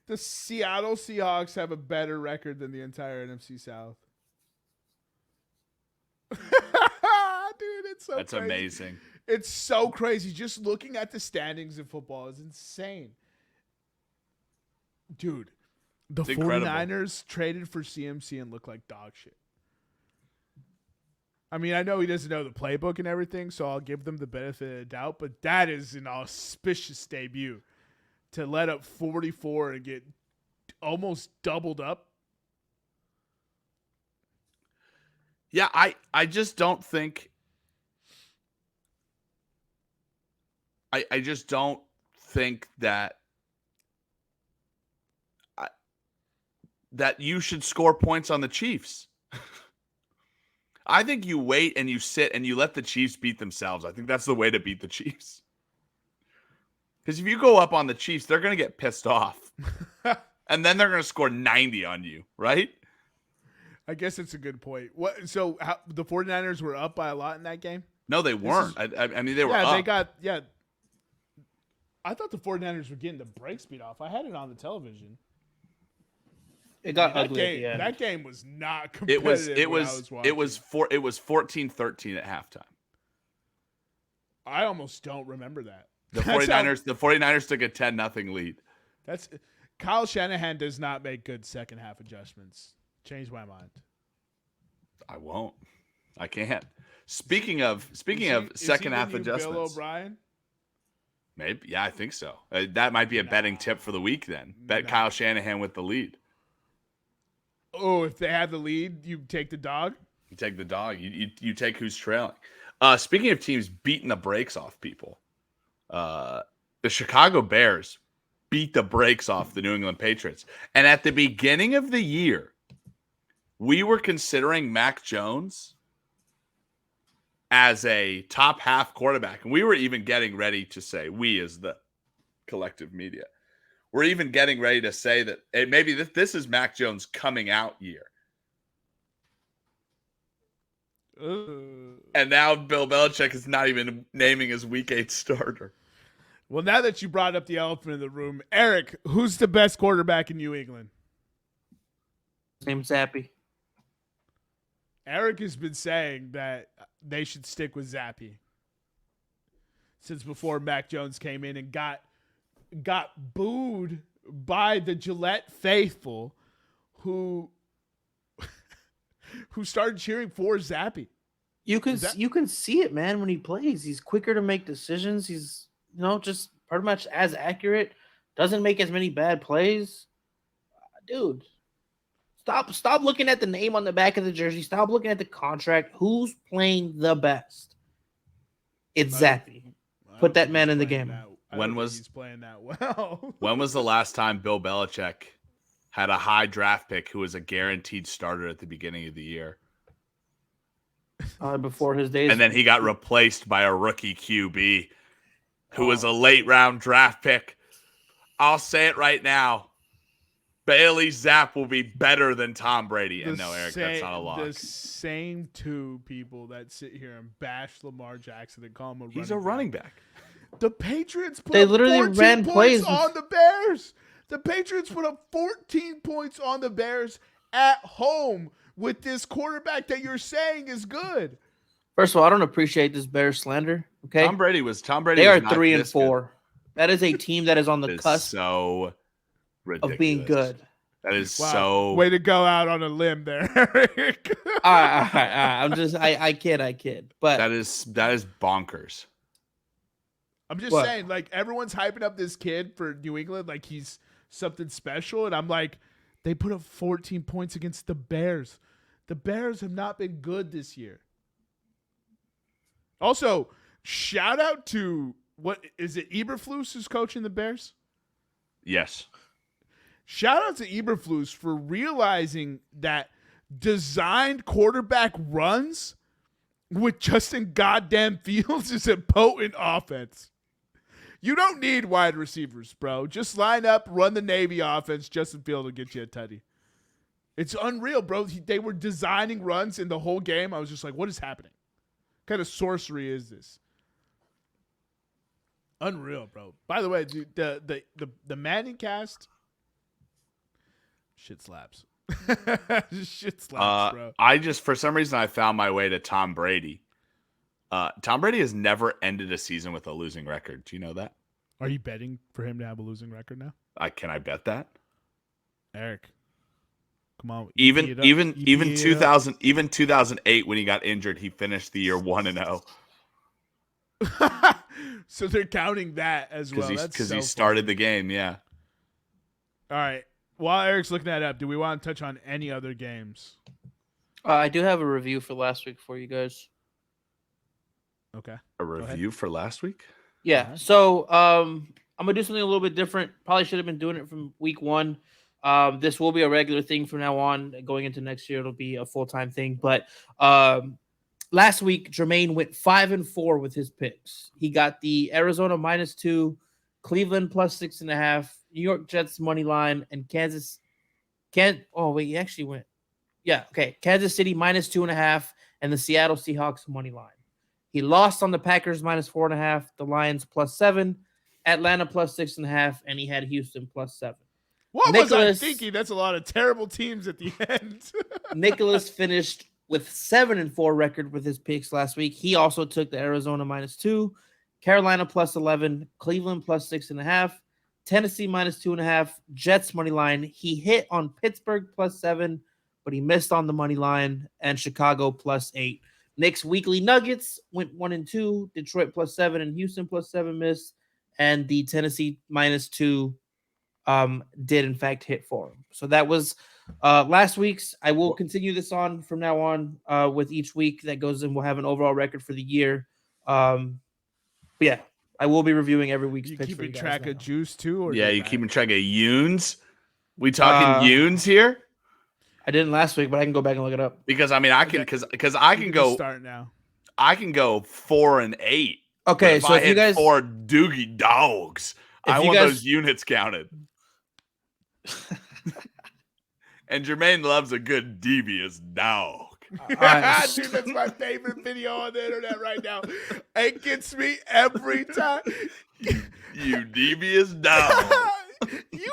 the Seattle Seahawks have a better record than the entire NFC South. Dude, it's so That's crazy. Amazing. It's so crazy. Just looking at the standings in football is insane. Dude, the 49ers traded for CMC and look like dog shit. I mean, I know he doesn't know the playbook and everything, so I'll give them the benefit of the doubt, but that is an auspicious debut to let up 44 and get almost doubled up. Yeah, I just don't think I just don't think that you should score points on the Chiefs. I think you wait and you sit and you let the Chiefs beat themselves. I think that's the way to beat the Chiefs. Because if you go up on the Chiefs, they're going to get pissed off. And then they're going to score 90 on you, right? I guess it's a good point. So the 49ers were up by a lot in that game? No, they weren't. I mean, they were up. I thought the 49ers were getting the brakes beat off. I had it on the television. It got ugly at the end. That game was not competitive. It was 14-13 at halftime. I almost don't remember that. The 49ers took a 10-0 lead. Kyle Shanahan does not make good second half adjustments. Change my mind. I won't. I can't. Speaking of second half adjustments. Bill O'Brien? Maybe. Yeah, I think so. That might be a betting tip for the week then. Bet Kyle Shanahan with the lead. Oh, if they have the lead, you take the dog? You take the dog. You take who's trailing. Speaking of teams beating the brakes off people, the Chicago Bears beat the brakes off the New England Patriots. And at the beginning of the year, we were considering Mac Jones as a top half quarterback. And we were even getting ready to say, we as the collective media, we're even getting ready to say that maybe this is Mac Jones' coming out year. And now Bill Belichick is not even naming his week 8 starter. Well, now that you brought up the elephant in the room, Eric, who's the best quarterback in New England? His name's Zappy. Eric has been saying that they should stick with Zappy since before Mac Jones came in and got booed by the Gillette faithful who started cheering for Zappy. You can see it, man, when he plays. He's quicker to make decisions. He's just pretty much as accurate. Doesn't make as many bad plays. Dude, stop looking at the name on the back of the jersey. Stop looking at the contract. Who's playing the best? It's Zappy. Put that man in the game. He's playing that well? When was the last time Bill Belichick had a high draft pick who was a guaranteed starter at the beginning of the year? Before his days. And then he got replaced by a rookie QB who was a late round draft pick. I'll say it right now. Bailey Zapp will be better than Tom Brady. And no, Eric, that's not a lock. The same two people that sit here and bash Lamar Jackson and call him a running back. He's a running back. The Patriots put They up literally 14 ran points plays on the Bears. The Patriots put up 14 points on the Bears at home with this quarterback that you're saying is good. First of all, I don't appreciate this Bears slander. Okay, Tom Brady. They are 3-4. Good. That is a team that is on the cusp so ridiculous. of being good. That is so way to go out on a limb there, Eric. all right. I kid. But that is bonkers. I'm just saying, like, everyone's hyping up this kid for New England like he's something special, and I'm like, they put up 14 points against the Bears. The Bears have not been good this year. Also, shout out to, what is it, Eberflus who's coaching the Bears? Yes. Shout out to Eberflus for realizing that designed quarterback runs with Justin goddamn Fields is a potent offense. You don't need wide receivers, bro. Just line up, run the Navy offense. Justin Fields will get you a tutty. It's unreal, bro. They were designing runs in the whole game. I was just like, what is happening? What kind of sorcery is this? Unreal, bro. By the way, dude, the Manning cast, shit slaps. Shit slaps, bro. I just, for some reason, I found my way to Tom Brady. Tom Brady has never ended a season with a losing record. Do you know that? Are you betting for him to have a losing record now? Can I bet that? Eric, come on. Even 2008 when he got injured, he finished the year 1-0. So they're counting that as well. Because he started the game, yeah. All right. While Eric's looking that up, do we want to touch on any other games? I do have a review for last week for you guys. Okay. A review for last week? Yeah. So I'm going to do something a little bit different. Probably should have been doing it from week 1. This will be a regular thing from now on. Going into next year, it'll be a full-time thing. But last week, Jermaine went 5-4 with his picks. He got the Arizona -2, Cleveland +6.5, New York Jets money line, and Kansas. He actually went. Yeah, okay. Kansas City -2.5, and the Seattle Seahawks money line. He lost on the Packers -4.5, the Lions +7, Atlanta +6.5, and he had Houston +7. What was I thinking? That's a lot of terrible teams at the end. Nicholas finished with 7-4 record with his picks last week. He also took the Arizona -2, Carolina +11, Cleveland +6.5, Tennessee -2.5, Jets money line. He hit on Pittsburgh +7, but he missed on the money line, and Chicago +8. Nick's weekly Nuggets went 1-2, Detroit +7, and Houston +7 missed. and the Tennessee -2 did in fact hit for him. So that was last week's. I will continue this on from now on with each week that goes in. We'll have an overall record for the year. But yeah, I will be reviewing every week's You picks for keeping you guys track now. of juice too, or Yeah, just you that? keeping track of Yoons? We talking Yoons here? I didn't last week, but I can go back and look it up. Because I mean, I can Okay. because I You can just go. start now. I can go 4 and 8. Okay, But so I if you hit guys 4 Doogie dogs, I you want guys- those units counted. And Jermaine loves a good devious dog. right. Dude, that's my favorite video on the internet right now. It gets me every time. You devious dog. You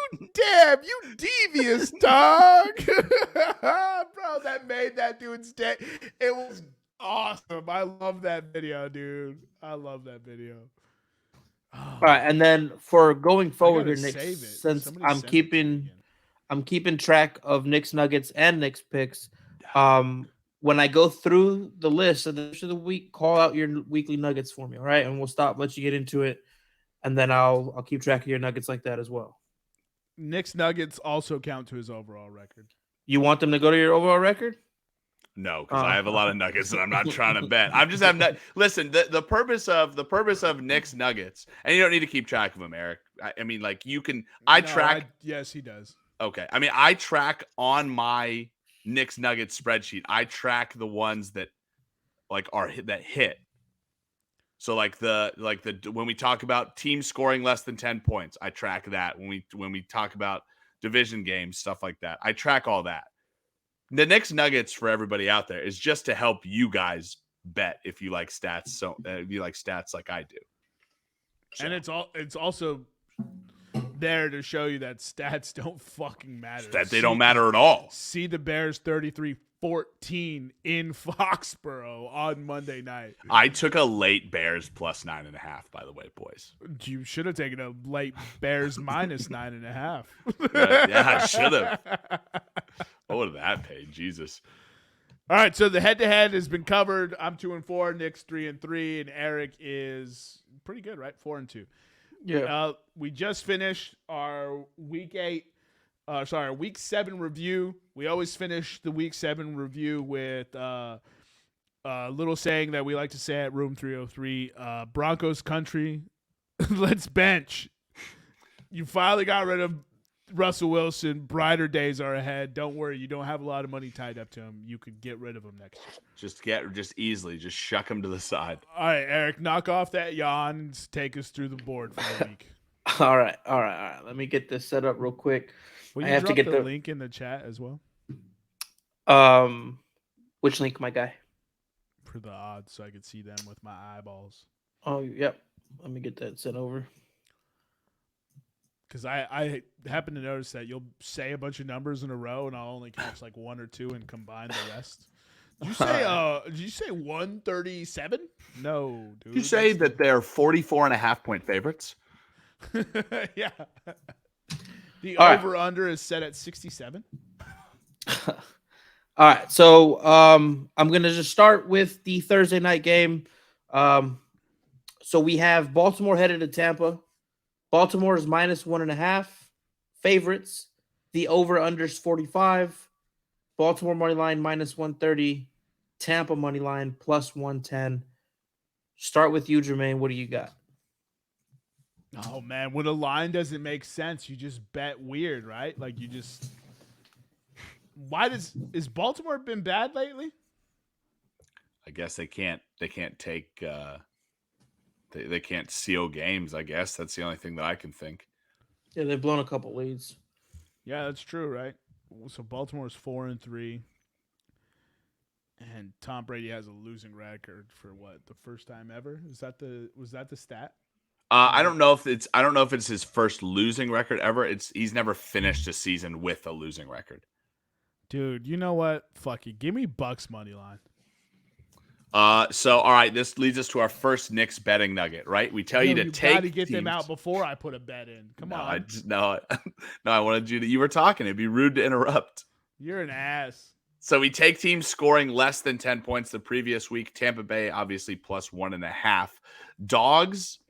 devious dog. Bro, that made that dude's day. It was awesome. I love that video, dude. I love that video. All right, and then for going forward here, gotta Nick, save it. since Somebody I'm send it to me keeping again. I'm keeping track of Nick's Nuggets and Nick's picks. When I go through the list of the week, call out your weekly Nuggets for me, all right? And we'll let you get into it, and then I'll keep track of your Nuggets like that as well. Nick's Nuggets also count to his overall record. You want them to go to your overall record? No, because I have a lot of nuggets and I'm not trying to bet. I'm just having listen. The purpose of Nick's Nuggets, and you don't need to keep track of them, Eric. I mean, like you can. Yes, he does. Okay, I mean, I track on my Nick's Nuggets spreadsheet. I track the ones that like that hit. So like the when we talk about teams scoring less than 10 points, I track that. When we talk about division games, stuff like that, I track all that. The Knicks Nuggets for everybody out there is just to help you guys bet if you like stats. So if you like stats like I do, and it's also there to show you that stats don't fucking matter. That they don't matter at all. See the Bears 33-14 in Foxborough on Monday night. I took a late Bears plus 9.5. By the way, boys. You should have taken a late Bears minus 9.5. Yeah, I should have. What would that pay? Jesus. All right, so the head-to-head has been covered. I'm 2-4, Nick's 3-3, and Eric is pretty good, right? 4-2. Yeah. We just finished our week 7 review. We always finish the week 7 review with a little saying that we like to say at Room 303, Broncos country, let's bench. You finally got rid of Russell Wilson. Brighter days are ahead. Don't worry. You don't have a lot of money tied up to him. You could get rid of him next year. Just easily shuck him to the side. All right, Eric, knock off that yawn and take us through the board for the week. All right. Let me get this set up real quick. Will I you have to drop get the the link in the chat as well which link, my guy? for the odds so I could see them with my eyeballs? Oh, yep. Let me get that sent over. Because I happen to notice that you'll say a bunch of numbers in a row and I'll only catch like one or two and combine the rest. Did you say 137? No, dude. Did you say that they're 44.5-point favorites? Yeah. The All right. over-under is set at 67. All right. So I'm going to just start with the Thursday night game. So we have Baltimore headed to Tampa. Baltimore is -1.5 favorites. The over-under is 45. Baltimore money line -130. Tampa money line +110. Start with you, Jermaine. What do you got? Oh, man. When a line doesn't make sense, you just bet weird, right? Like you just... Is Baltimore been bad lately? I guess they can't take they can't seal games. I guess that's the only thing that I can think. Yeah, they've blown a couple leads. Yeah, that's true, right? So Baltimore's 4-3, and Tom Brady has a losing record for what, the first time ever? Was that the stat? I don't know if it's his first losing record ever. He's never finished a season with a losing record. Dude, you know what? Fuck it. Give me Bucks money line. So all right, this leads us to our first Knicks betting nugget, right? We tell you to take gotta get them teams. out before I put a bet in. Come on. I wanted you to. You were talking. It'd be rude to interrupt. You're an ass. So we take teams scoring less than 10 points the previous week. Tampa Bay, obviously, +1.5. Dogs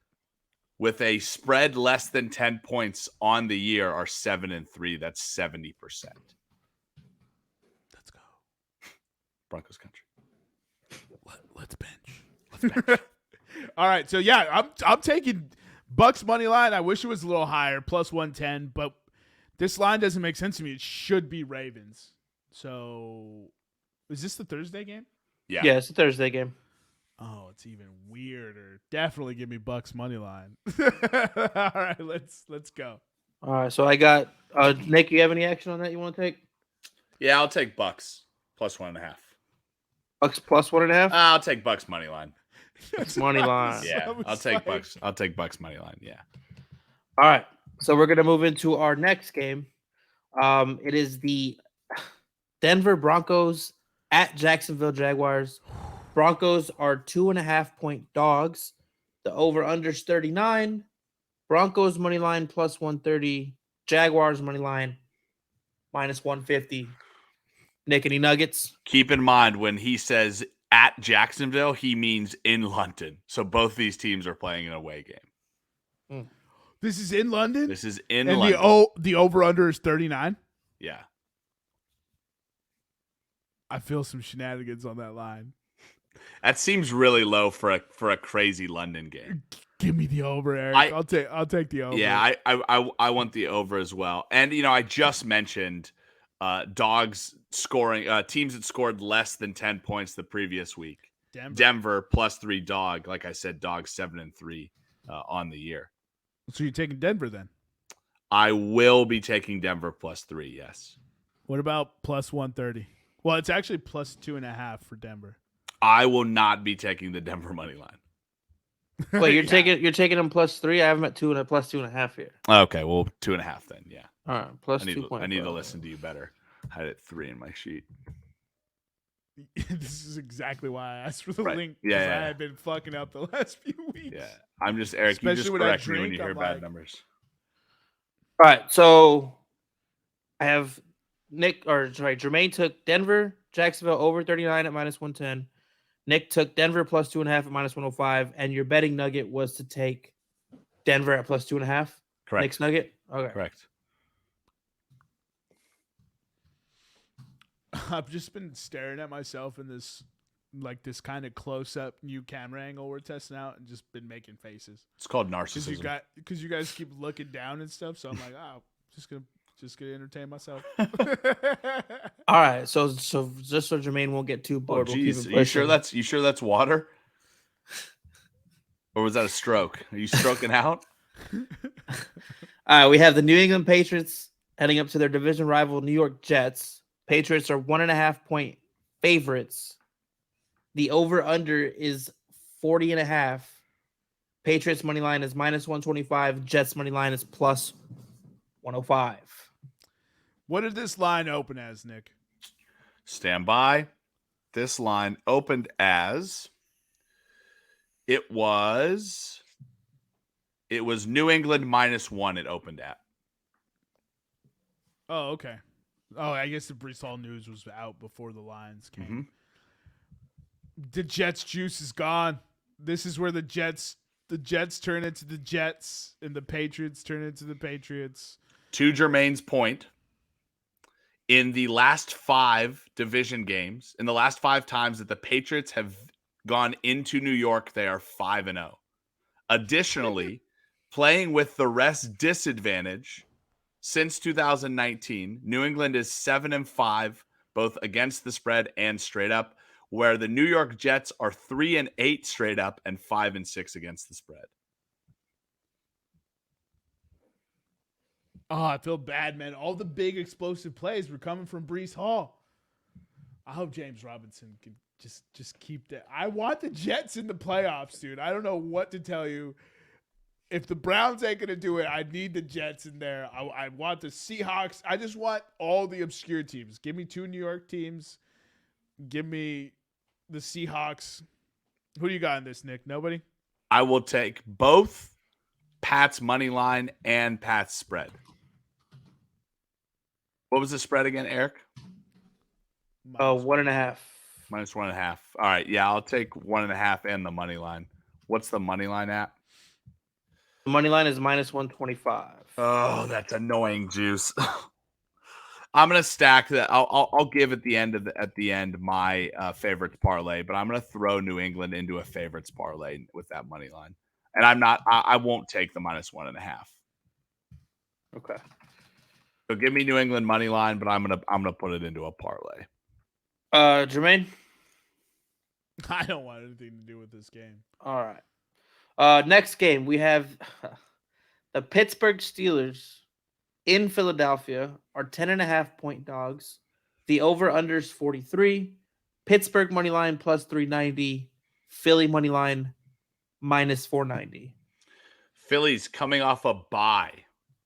with a spread less than 10 points on the year are 7-3. That's 70%. Let's go. Broncos country. Let's bench. All right, so yeah, I'm taking Bucks money line. I wish it was a little higher, plus 110, but this line doesn't make sense to me. It should be Ravens. So, is this the Thursday game? Yeah. Yeah, it's a Thursday game. Oh, it's even weirder. Definitely give me Bucks money line. All right, let's go. All right, so I got Nick. You have any action on that you want to take? Yeah, I'll take Bucks plus 1.5. Bucks plus 1.5. I'll take Bucks money line. That's money line. Yeah, I'll take Bucks. I'll take Bucks money line. Yeah. All right, so we're gonna move into our next game. It is the Denver Broncos at Jacksonville Jaguars. Broncos are 2.5-point dogs. The over/under is 39. Broncos money line plus 130. Jaguars money line minus 150. Nick, any nuggets? Keep in mind when he says at Jacksonville, he means in London. So both these teams are playing an away game. This is in London? This is in and London. The over/under is 39? Yeah. I feel some shenanigans on that line. That seems really low for a crazy London game. Give me the over, Eric. I'll take the over. Yeah, I want the over as well. And I just mentioned dogs scoring teams that scored less than 10 points the previous week. Denver plus 3 dog. Like I said, dogs 7-3 on the year. So you're taking Denver then? I will be taking Denver plus 3. Yes. What about plus 130? Well, it's actually plus 2.5 for Denver. I will not be taking the Denver money line. Wait, you're taking them plus 3. I have them at plus 2.5 here. Okay, well 2.5 then. Yeah. All right, plus I need 2. I need to listen to you better. I had it 3 in my sheet. This is exactly why I asked for the Right. link. Yeah, I have been fucking up the last few weeks. Yeah, I'm just Eric. Especially you just when I correct me when drink, you hear I'm bad like- numbers. All right, so I have Jermaine took Denver, Jacksonville over 39 at minus 110. Nick took Denver plus 2.5 at minus 105, and your betting nugget was to take Denver at plus 2.5. Correct. Nick's nugget. Okay. Correct. I've just been staring at myself in this kind of close-up new camera angle we're testing out, and just been making faces. It's called narcissism. Because you guys keep looking down and stuff. So I'm like, just gonna entertain myself. All right, so just so Jermaine won't get too Oh, bored. we'll keep geez. it You sure pushing. that's water? Or was that a stroke? Are you stroking out? All right, we have the New England Patriots heading up to their division rival New York Jets. Patriots are 1.5-point favorites. The over/under is 40.5. Patriots money line is minus 125. Jets money line is plus 105. What did this line open as, Nick? Stand by. This line opened as it was New England -1 it opened at. Oh, okay. Oh, I guess the Brees Hall news was out before the lines came. Mm-hmm. The Jets juice is gone. This is where the Jets turn into the Jets and the Patriots turn into the Patriots. To Jermaine's point, in the last 5 division games, in the last 5 times that the Patriots have gone into New York, they are 5-0. Additionally, playing with the rest disadvantage since 2019, New England is 7-5, both against the spread and straight up, where the New York Jets are 3-8 straight up and 5-6 against the spread. Oh, I feel bad, man. All the big explosive plays were coming from Brees Hall. I hope James Robinson can just keep that. I want the Jets in the playoffs, dude. I don't know what to tell you. If the Browns ain't going to do it, I need the Jets in there. I want the Seahawks. I just want all the obscure teams. Give me 2 New York teams. Give me the Seahawks. Who do you got in this, Nick? Nobody? I will take both Pat's money line and Pat's spread. What was the spread again, Eric? Oh, 1.5. -1.5. All right. Yeah, I'll take 1.5 and the money line. What's the money line at? The money line is -125. Oh, that's annoying, Juice. I'm gonna stack that. I'll give at the end my favorites parlay, but I'm gonna throw New England into a favorites parlay with that money line, and I won't take the -1.5. Okay. So give me New England money line, but I'm gonna put it into a parlay. Jermaine. I don't want anything to do with this game. All right. Next game we have the Pittsburgh Steelers in Philadelphia are 10.5-point dogs. The over/under is 43. Pittsburgh money line +390. Philly money line -490. Philly's coming off a bye,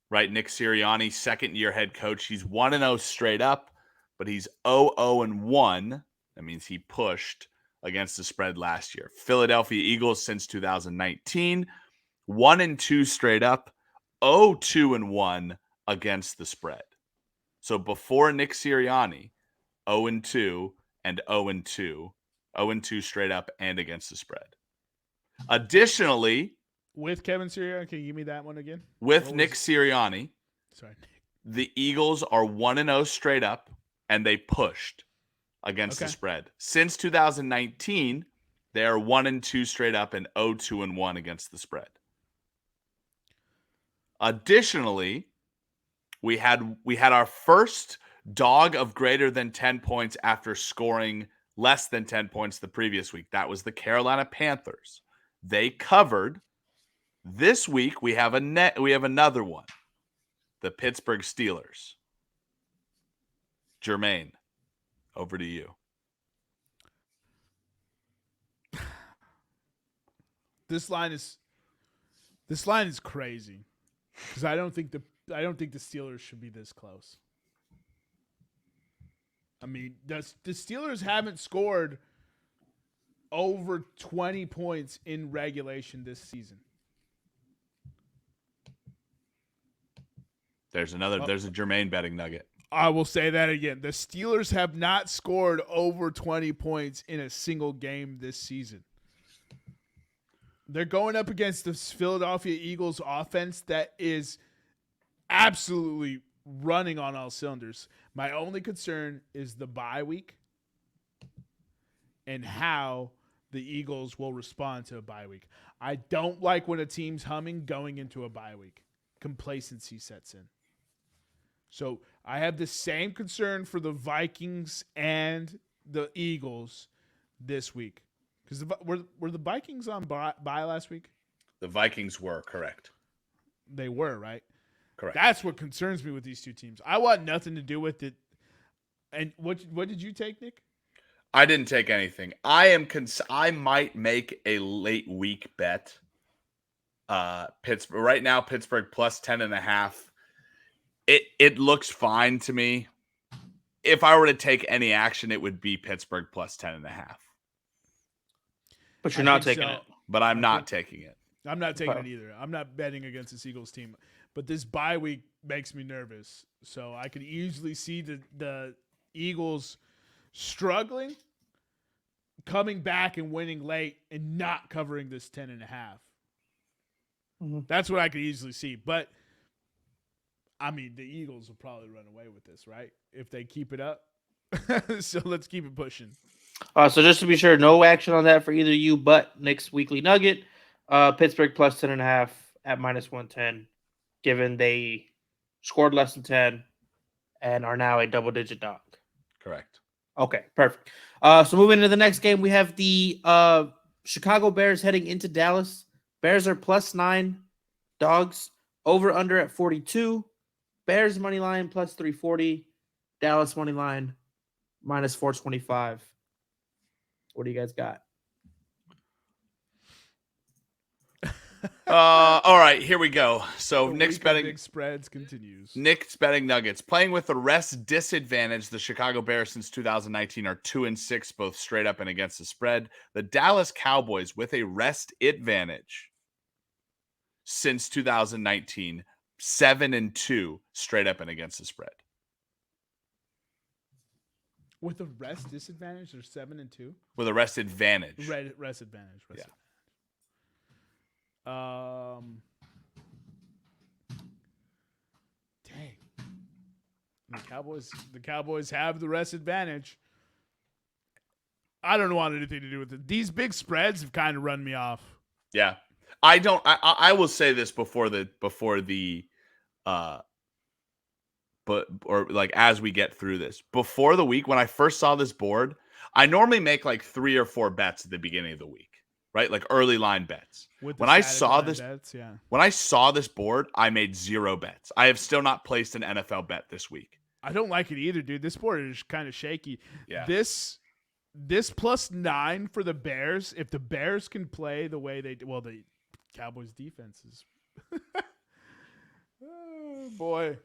right? Nick Sirianni, second-year head coach. He's 1-0 straight up, but he's 0-1. That means he pushed against the spread last year. Philadelphia Eagles since 2019, 1-2 straight up, 0-2-1 against the spread. So before Nick Sirianni, 0-2 and 0-2, 0-2 straight up and against the spread. Additionally, with Kevin Sirianni, can you give me that one again? With Nick Sirianni, sorry, Nick. The Eagles are 1-0 straight up, and they pushed against the spread. Since 2019, they are 1-2 straight up and 0-2-1 against the spread. Additionally, we had our first dog of greater than 10 points after scoring less than 10 points the previous week. That was the Carolina Panthers. They covered. This week we have another one. The Pittsburgh Steelers. Jermaine, over to you. This line is crazy because I don't think the Steelers should be this close. I mean, the Steelers haven't scored over 20 points in regulation this season. There's a Jermaine betting nugget. I will say that again. The Steelers have not scored over 20 points in a single game this season. They're going up against the Philadelphia Eagles offense that is absolutely running on all cylinders. My only concern is the bye week and how the Eagles will respond to a bye week. I don't like when a team's humming going into a bye week. Complacency sets in. So I have the same concern for the Vikings and the Eagles this week. Because were the Vikings on bye last week? The Vikings were, correct. They were, right? Correct. That's what concerns me with these two teams. I want nothing to do with it. And what did you take, Nick? I didn't take anything. I might make a late week bet. Pittsburgh right now, Pittsburgh plus 10.5. It looks fine to me. If I were to take any action, it would be Pittsburgh plus 10.5. But you're not taking it. But I'm not taking it. I'm not taking it either. I'm not betting against this Eagles team. But this bye week makes me nervous. So I could easily see the Eagles struggling, coming back and winning late and not covering this 10.5. Mm-hmm. That's what I could easily see. But I mean, the Eagles will probably run away with this, right? If they keep it up. So let's keep it pushing. So just to be sure, no action on that for either you, but Nick's weekly nugget. Pittsburgh plus 10.5 at -110, given they scored less than 10 and are now a double-digit dog. Correct. Okay, perfect. So moving into the next game, we have the Chicago Bears heading into Dallas. Bears are +9 dogs, over under at 42. Bears money line +340. Dallas money line -425. What do you guys got? All right, here we go. So Nick's betting spreads continues. Nick's betting nuggets. Playing with the rest disadvantage, the Chicago Bears since 2019 are 2-6, both straight up and against the spread. The Dallas Cowboys with a rest advantage since 2019, 7-2, straight up and against the spread. With a rest disadvantage, they're 7-2. With a rest advantage. Rest advantage. The Cowboys have the rest advantage. I don't want anything to do with it. These big spreads have kind of run me off. Yeah. I will say this before the as we get through this. Before the week, when I first saw this board, I normally make like 3 or 4 bets at the beginning of the week, right? Like early line bets. When I saw this board, I made 0 bets. I have still not placed an NFL bet this week. I don't like it either, dude. This board is kind of shaky. Yeah. This +9 for the Bears, if the Bears can play the way the Cowboys defense is. Oh, boy.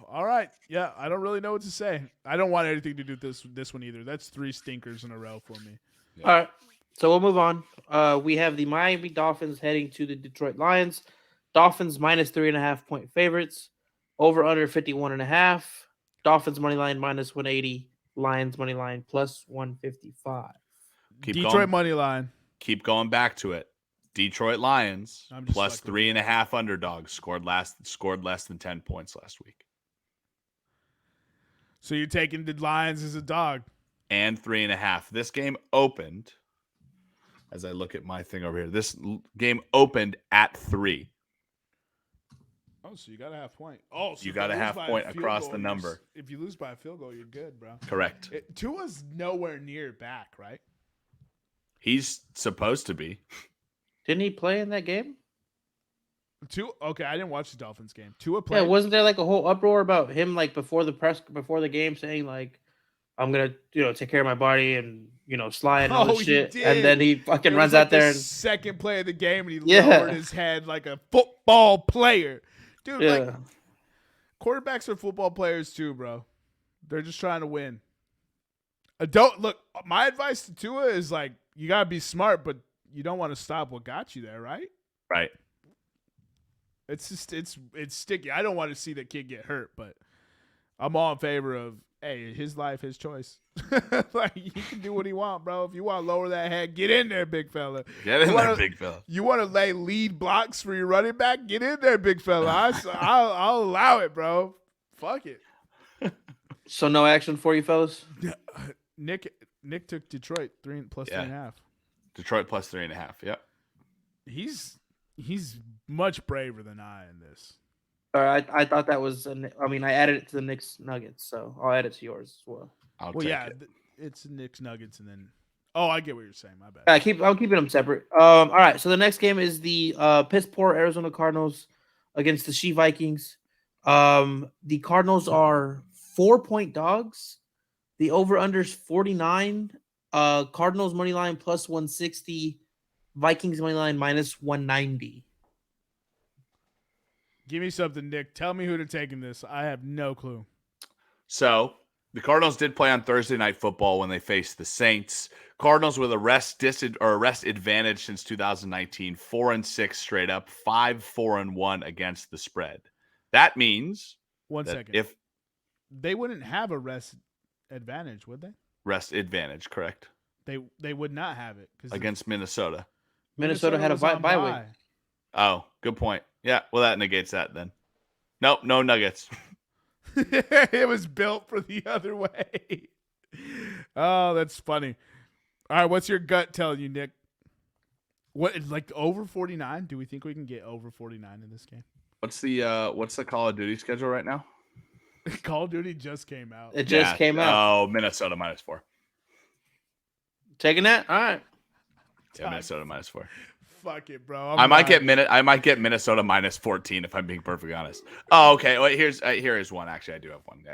All right. Yeah, I don't really know what to say. I don't want anything to do with this one either. That's 3 stinkers in a row for me. Yeah. All right. So we'll move on. We have the Miami Dolphins heading to the Detroit Lions. Dolphins -3.5 point favorites. Over under 51.5. Dolphins money line -180. Lions money line +155. Detroit money line. Keep going back to it. Detroit Lions +3.5 underdogs scored less than 10 points last week. So you're taking the Lions as a dog. And 3.5. This game opened, as I look at my thing over here, this game opened at 3. Oh, so you got a half point. Oh, so you got a half point across the number. If you lose by a field goal, you're good, bro. Correct. Tua's nowhere near back, right? He's supposed to be. Didn't he play in that game? Okay, I didn't watch the Dolphins game. Tua played. Yeah, wasn't there like a whole uproar about him like before the game saying like, I'm gonna take care of my body and slide and all this shit, and then he fucking runs out there and second play of the game and he lowered his head like a football player, dude. Yeah. Like quarterbacks are football players too, bro. They're just trying to win. Look. My advice to Tua is like you gotta be smart, but you don't want to stop what got you there, right? Right. It's just it's sticky. I don't want to see the kid get hurt, but I'm all in favor of his life, his choice. Like he can do what he want, bro. If you want to lower that head, get in there, big fella. Get in there, big fella. You want to lay lead blocks for your running back? Get in there, big fella. I'll allow it, bro. Fuck it. So no action for you, fellas. Nick took Detroit +3.5. Detroit +3.5. Yep. He's much braver than I in this. All right, I thought that was. I added it to the Knicks Nuggets, so I'll add it to yours as well. It's Knicks Nuggets, and then I get what you're saying. My bad. I'm keeping them separate. All right, so the next game is the piss poor Arizona Cardinals against the She Vikings. The Cardinals are 4-point dogs. The over under's 49. Cardinals money line +160. Vikings money line -190. Give me something, Nick. Tell me who to take in this. I have no clue. So the Cardinals did play on Thursday Night Football when they faced the Saints. Cardinals with a rest advantage since 2019, 4-6 straight up, 5-4-1 against the spread. That means if they wouldn't have a rest advantage, would they? Rest advantage, correct? They would not have it against Minnesota. Minnesota had a bye week. Oh, good point. Yeah, well, that negates that then. Nope, no Nuggets. It was built for the other way. Oh, that's funny. All right, what's your gut telling you, Nick? Like over 49? Do we think we can get over 49 in this game? What's the Call of Duty schedule right now? Call of Duty just came out. It just came out. Oh, Minnesota -4. Taking that? All right. Yeah, Minnesota -4. Fuck it, bro. I might get Minnesota -14 if I'm being perfectly honest. Oh, okay. Well, here is one. Actually, I do have one.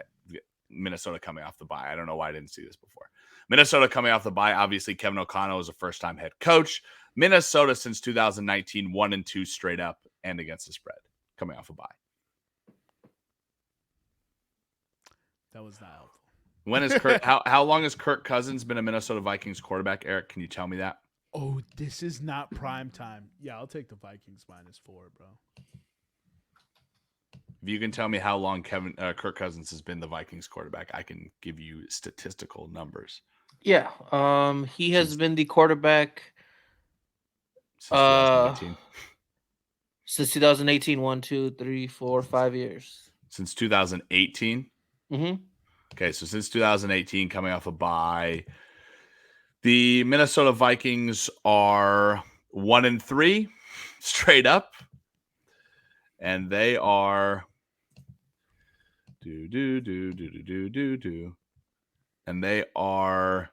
Minnesota coming off the bye. I don't know why I didn't see this before. Minnesota coming off the bye. Obviously, Kevin O'Connell is a first-time head coach. Minnesota since 2019, 1-2 straight up and against the spread, coming off a bye. That was not helpful. When is Kirk? how long has Kirk Cousins been a Minnesota Vikings quarterback? Eric, can you tell me that? Oh, this is not prime time. Yeah, I'll take the Vikings -4, bro. If you can tell me how long Kirk Cousins has been the Vikings quarterback, I can give you statistical numbers. Yeah, he has been the quarterback since 2018. Since 2018, 1, 2, 3, 4, 5 years. Since 2018. Mm-hmm. Okay, so since 2018, coming off a bye, the Minnesota Vikings are 1-3 straight up, and they are and they are.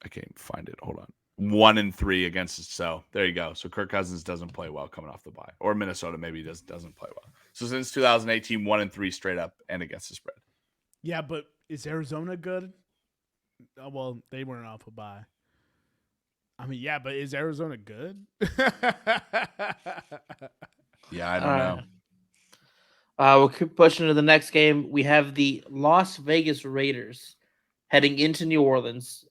I can't find it. Hold on. 1-3 against it. So there you go. So Kirk Cousins doesn't play well coming off the bye, or Minnesota maybe doesn't play well. So since 2018, 1-3 straight up and against the spread. Yeah, but is Arizona good? Well, they weren't off a bye. I mean, yeah, but is Arizona good? Yeah, I don't know. We'll keep pushing to the next game. We have the Las Vegas Raiders heading into New Orleans.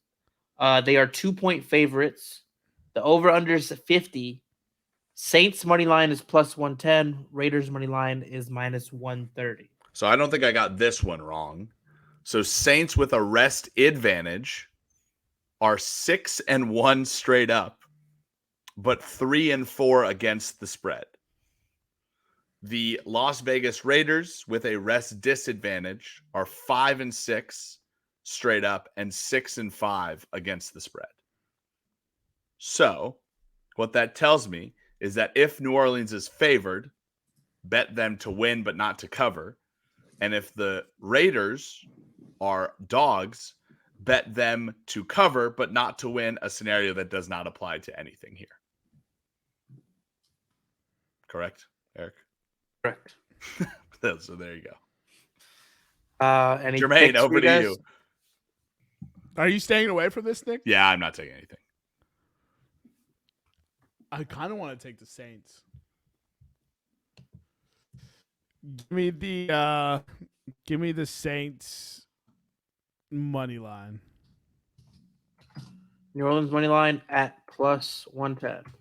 They are 2-point favorites. The over-under is 50. Saints money line is plus 110. Raiders money line is minus 130. So I don't think I got this one wrong. So Saints with a rest advantage are 6-1 straight up, but 3-4 against the spread. The Las Vegas Raiders with a rest disadvantage are 5-6 straight up and 6-5 against the spread. So what that tells me is that if New Orleans is favored, bet them to win but not to cover. And if the Raiders are dogs, bet them to cover but not to win, a scenario that does not apply to anything here. Correct, Eric? Correct. So there you go. Any Jermaine, picks over for to you. Are you staying away from this, Nick? Yeah, I'm not taking anything. I kind of want to take the Saints. Give me the Saints money line. New Orleans money line at plus 110.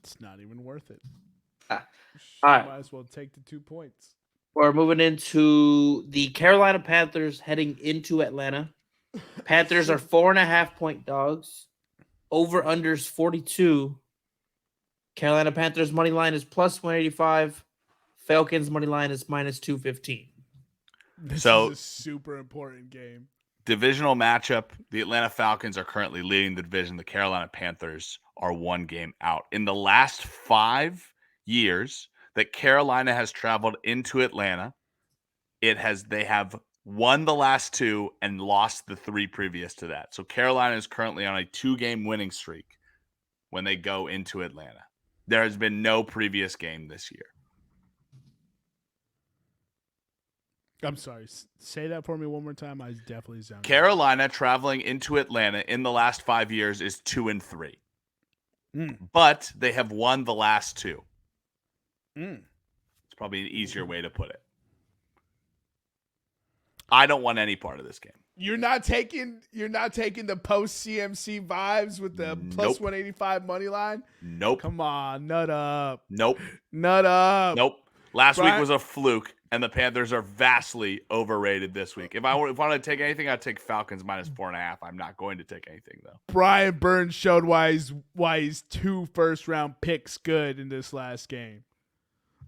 It's not even worth it. All right. Might as well take the 2 points. We're moving into the Carolina Panthers heading into Atlanta. Panthers are 4.5-point dogs. Over-unders 42. Carolina Panthers money line is plus 185. Falcons money line is minus 215. This So- is a super important game. Divisional matchup. The Atlanta Falcons are currently leading the division. The Carolina Panthers are 1 game out. In the last 5 years that Carolina has traveled into Atlanta, they have won the last 2 and lost the 3 previous to that. So Carolina is currently on a 2-game winning streak when they go into Atlanta. There has been no previous game this year. I'm sorry. Say that for me one more time. I definitely zoned out. Carolina traveling into Atlanta in the last 5 years is 2-3. Mm. But they have won the last 2. Mm. It's probably an easier way to put it. I don't want any part of this game. You're not taking the post CMC vibes with the plus 185 money line? Nope. Come on, nut up. Nope. Nut up. Nope. Last Brian- week was a fluke, and the Panthers are vastly overrated this week. If I wanted to take anything, I'd take Falcons minus 4.5. I'm not going to take anything, though. Brian Burns showed why he's 2 first-round picks good in this last game.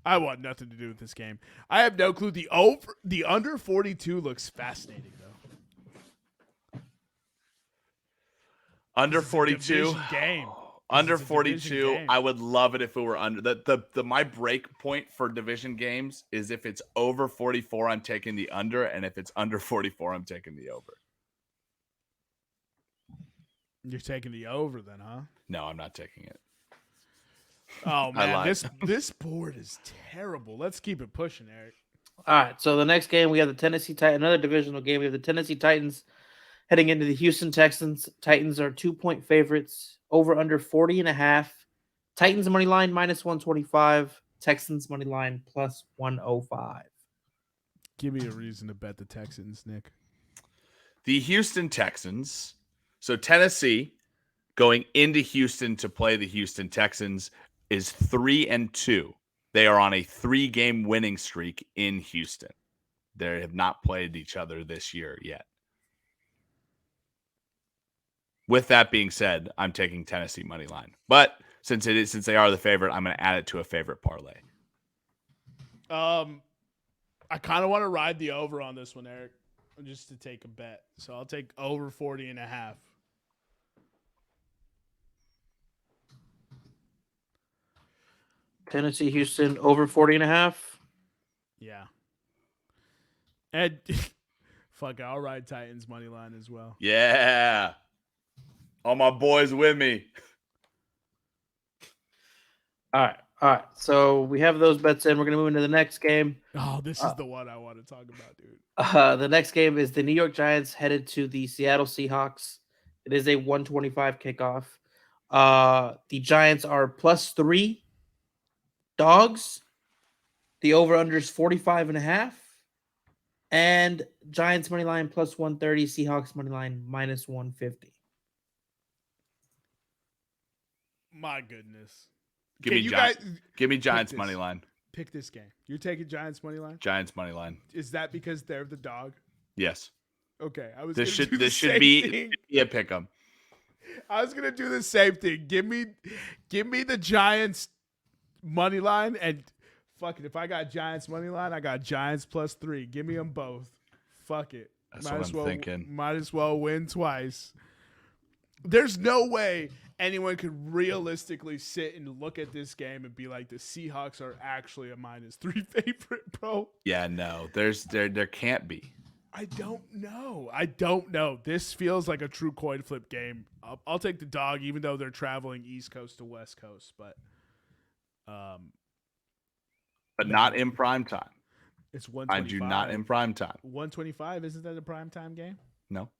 I want nothing to do with this game. I have no clue. The under 42 looks fascinating, though. Under This is a 42. division game. Under This is a 42, division game. I would love it if it were under. The my break point for division games is if it's over 44, I'm taking the under, and if it's under 44, I'm taking the over. You're taking the over then, huh? No, I'm not taking it. Oh I man, lied. this board is terrible. Let's keep it pushing, Eric. All right, so the next game we have the Tennessee Titans, another divisional game. We have the Tennessee Titans heading into the Houston Texans. Titans are 2-point favorites, over under 40.5. Titans money line minus 125. Texans money line plus 105. Give me a reason to bet the Texans, Nick. The Houston Texans. So Tennessee going into Houston to play the Houston Texans is 3-2. They are on a 3-game winning streak in Houston. They have not played each other this year yet. With that being said, I'm taking Tennessee money line. But since they are the favorite, I'm going to add it to a favorite parlay. I kind of want to ride the over on this one, Eric, just to take a bet. So I'll take over 40.5. Tennessee, Houston, over 40.5. Yeah. And fuck, I'll ride Titans money line as well. Yeah. All my boys with me. All right. So we have those bets in. We're going to move into the next game. Oh, this is the one I want to talk about, dude. The next game is the New York Giants headed to the Seattle Seahawks. It is a 125 kickoff. The Giants are +3 dogs. The over-under is 45.5. And Giants money line +130. Seahawks money line -150. My goodness. Give me Giants money line. Pick this game. You're taking Giants money line? Giants money line. Is that because they're the dog? Yes. Okay. This should be a pick 'em. I was gonna do the same thing. Give me the Giants money line, and fuck it. If I got Giants money line, I got Giants +3. Give me them both. Fuck it. That's what I'm thinking. Might as well win twice. There's no way anyone could realistically sit and look at this game and be like, the Seahawks are actually a -3 favorite, bro. Yeah, no. There can't be. I don't know. This feels like a true coin flip game. I'll take the dog, even though they're traveling East Coast to West Coast, but not in prime time. It's 125. Mind you, not in prime time. 125, isn't that a prime time game? No.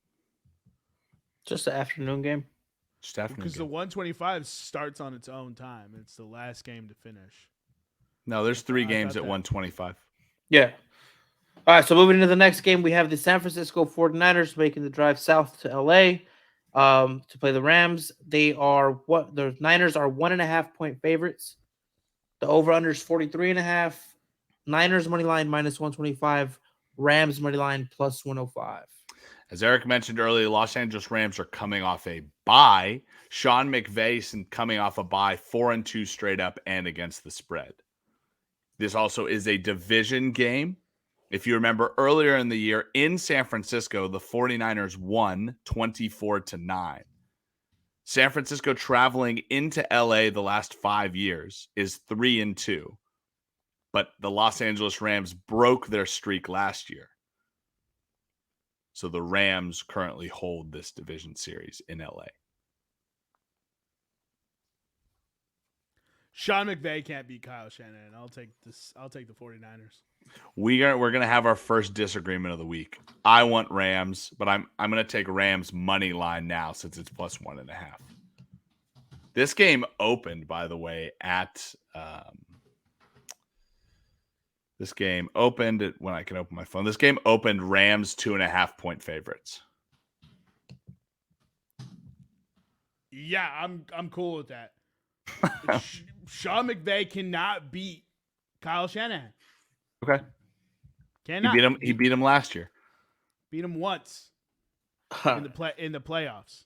Just an afternoon game. Just afternoon Because the game. 125 starts on its own time. It's the last game to finish. No, there's 3 I games thought at that. 125. Yeah. All right, so moving into the next game, we have the San Francisco 49ers making the drive south to LA to play the Rams. The Niners are 1.5-point favorites. The over-under is 43.5. Niners money line -125. Rams money line +105. As Eric mentioned earlier, Los Angeles Rams are coming off a bye. Sean McVay is coming off a bye, 4-2 straight up and against the spread. This also is a division game. If you remember earlier in the year in San Francisco, the 49ers won 24-9. San Francisco traveling into LA the last 5 years is 3-2. But the Los Angeles Rams broke their streak last year. So the Rams currently hold this division series in LA. Sean McVay can't beat Kyle Shanahan. I'll take the 49ers. We're gonna have our first disagreement of the week. I want Rams, but I'm gonna take Rams money line now since it's +1.5. This game opened, by the way, at this game opened at when I can open my phone. This game opened Rams 2.5-point favorites. Yeah, I'm cool with that. Sean McVay cannot beat Kyle Shanahan. Okay. Cannot. He beat him last year. Beat him once in the playoffs.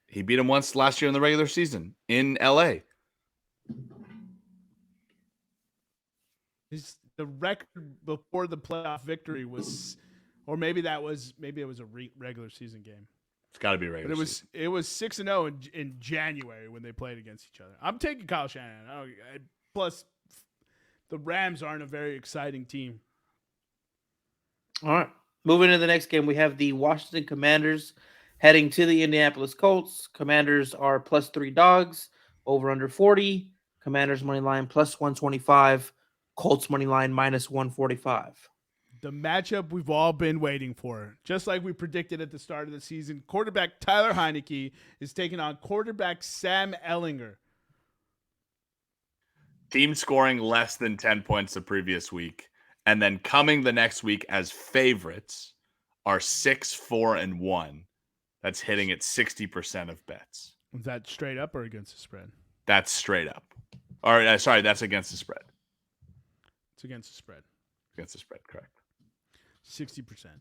He beat him once last year in the regular season in LA. The record before the playoff victory was, or maybe it was a regular season game. It's got to be regular. But it was 6-0 in January when they played against each other. I'm taking Kyle Shanahan. Plus, the Rams aren't a very exciting team. All right. Moving to the next game, we have the Washington Commanders heading to the Indianapolis Colts. Commanders are +3 dogs, over under 40. Commanders money line +125. Colts money line -145. The matchup we've all been waiting for. Just like we predicted at the start of the season, quarterback Tyler Heineke is taking on quarterback Sam Ehlinger. Team scoring less than 10 points the previous week, and then coming the next week as favorites are 6-4-1. That's hitting at 60% of bets. Is that straight up or against the spread? That's straight up. Or sorry, that's against the spread. It's against the spread. Against the spread, correct. 60%.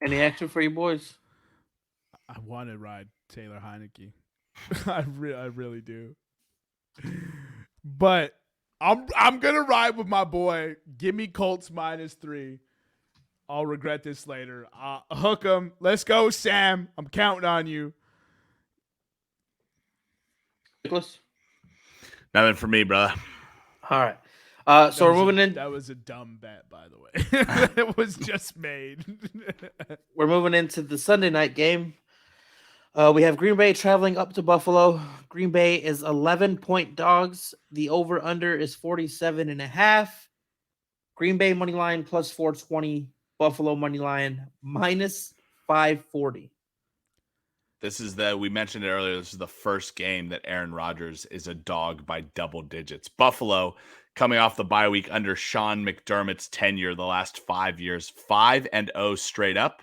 Any action for you boys? I want to ride Taylor Heineke. I really do. But I'm gonna ride with my boy. Give me Colts -3. I'll regret this later. Hook 'em. Let's go, Sam. I'm counting on you. Nicholas? Nothing for me, brother. All right. So we're moving in. That was a dumb bet, by the way. It was just made. We're moving into the Sunday night game. We have Green Bay traveling up to Buffalo. Green Bay is 11-point dogs. The over-under is 47.5. Green Bay money line plus 420. Buffalo money line minus 540. We mentioned it earlier. This is the first game that Aaron Rodgers is a dog by double digits. Buffalo coming off the bye week under Sean McDermott's tenure the last 5 years, 5-0 straight up,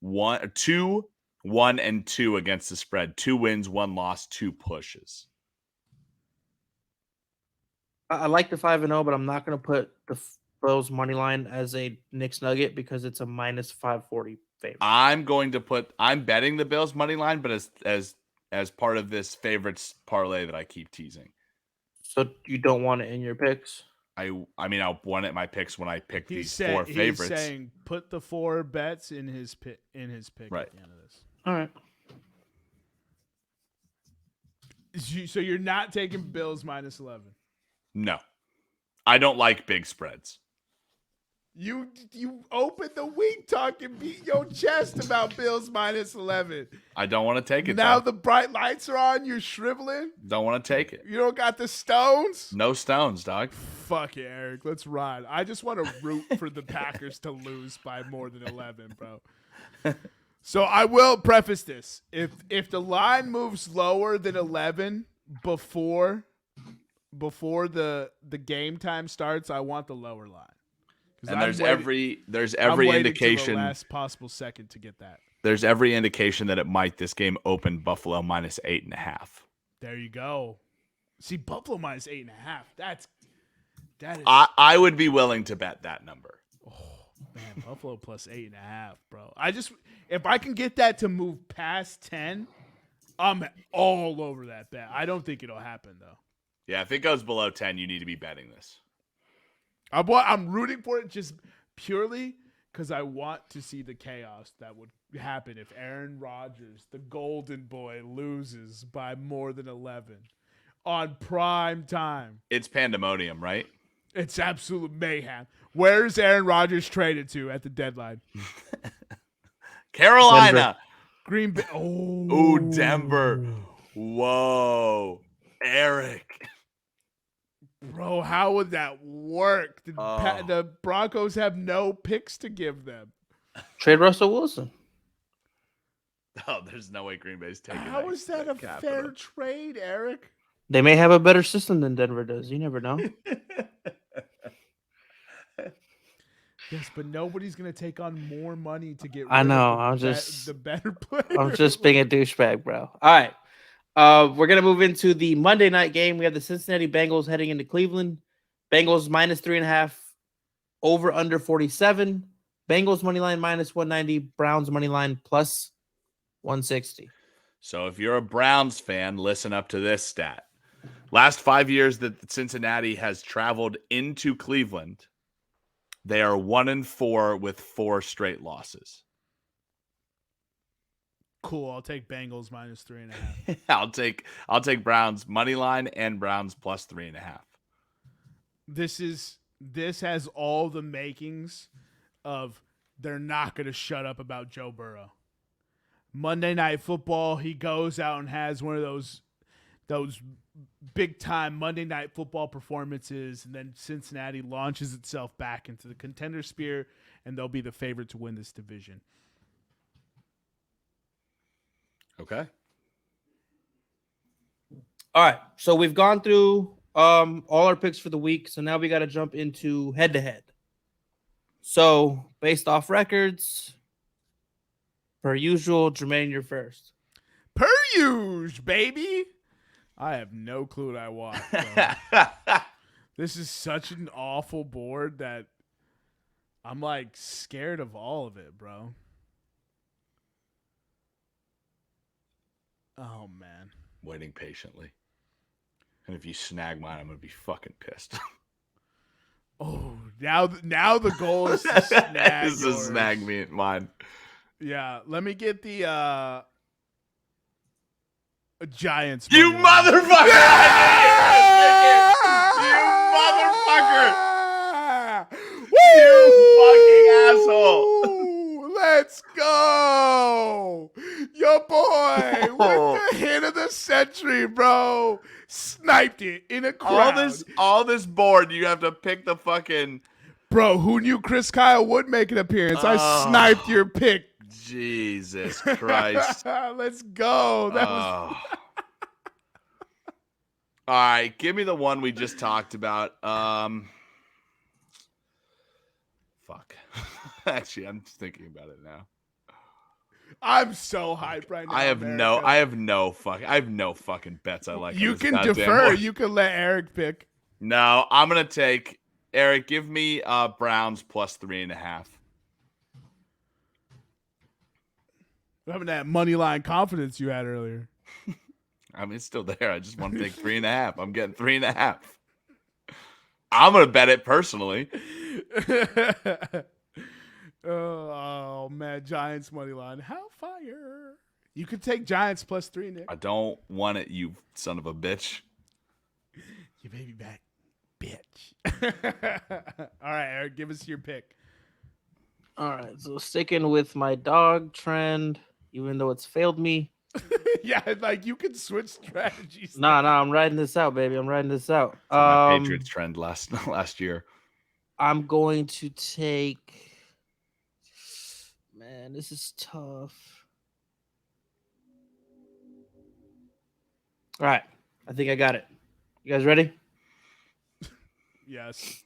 1-2 against the spread, 2 wins, 1 loss, 2 pushes. I like the 5-0, but I'm not going to put the Bills money line as a Knicks Nugget because it's a minus 540 favorite. I'm betting the Bills money line, but as part of this favorites parlay that I keep teasing. So you don't want it in your picks? I mean, I'll want it in my picks when I pick these 4 favorites. He's saying put the 4 bets in his pick right at the end of this. All right. So you're not taking Bills -11? No. I don't like big spreads. You opened the week talking, beat your chest about Bills -11. I don't want to take it. Now though. the bright lights are on. You're shriveling. Don't want to take it. You don't got the stones. No stones, dog. Fuck it, Eric. Let's ride. I just want to root for the Packers to lose by more than 11, bro. So I will preface this: if the line moves lower than 11 before the game time starts, I want the lower line. And there's every indication the last possible second to get that. There's every indication that it might. This game open Buffalo -8.5. There you go. See, Buffalo -8.5. That is. I would be willing to bet that number. Oh man, Buffalo +8.5, bro. If I can get that to move past 10, I'm all over that bet. I don't think it'll happen though. Yeah, if it goes below 10, you need to be betting this. I'm rooting for it just purely because I want to see the chaos that would happen if Aaron Rodgers, the golden boy, loses by more than 11 on prime time. It's pandemonium, right? It's absolute mayhem. Where's Aaron Rodgers traded to at the deadline? Carolina. Denver. Green Bay. Oh, Denver. Whoa. Eric. Bro, how would that work? The Broncos have no picks to give them. Trade Russell Wilson. Oh, there's no way Green Bay's taking How is that a fair trade, Eric? They may have a better system than Denver does. You never know. Yes, but nobody's going to take on more money to get rid I know. of the better player. I'm just being a douchebag, bro. All right. We're going to move into the Monday night game. We have the Cincinnati Bengals heading into Cleveland. Bengals -3.5, over under 47. Bengals money line -190. Browns money line +160. So if you're a Browns fan, listen up to this stat. Last 5 years that Cincinnati has traveled into Cleveland, they are 1-4 with 4 straight losses. Cool. I'll take Bengals -3.5. I'll take Browns money line and Browns +3.5. This has all the makings of they're not going to shut up about Joe Burrow. Monday Night Football, he goes out and has one of those big time Monday Night Football performances, and then Cincinnati launches itself back into the contender sphere, and they'll be the favorite to win this division. Okay. All right. So we've gone through all our picks for the week. So now we got to jump into head-to-head. So based off records, per usual, Jermaine, you're first. Per usual, baby. I have no clue what I want. This is such an awful board that I'm like scared of all of it, bro. Oh, man. Waiting patiently. And if you snag mine, I'm gonna be fucking pissed. Oh, now the goal is to snag This is yours. snag me mine. Yeah, let me get the Giants. You money line. motherfucker! Yeah! You motherfucker! You fucking asshole! Let's go, your boy with the hit of the century, bro. Sniped it in a crowd. All this board, you have to pick the fucking. Bro, who knew Chris Kyle would make an appearance? I sniped your pick. Jesus Christ! Let's go. That was. All right, give me the one we just talked about. Fuck. Actually, I'm just thinking about it now. I'm so hyped right now. I have no fucking bets I like. You on this can goddamn defer. board. You can let Eric pick. No, I'm gonna take Eric. Give me Browns plus 3.5. Having that money line confidence you had earlier. I mean, it's still there. I just want to take 3.5. I'm getting 3.5. I'm gonna bet it personally. Oh man, Giants money line. How fire! You could take Giants plus 3, Nick. I don't want it, you son of a bitch. Your baby back, bitch. All right, Eric, give us your pick. All right, so sticking with my dog trend, even though it's failed me. Yeah, like you can switch strategies. Nah, I'm riding this out, baby. I'm riding this out. My Patriots trend last year. I'm going to take. Man, this is tough. All right, I think I got it. You guys ready? Yes.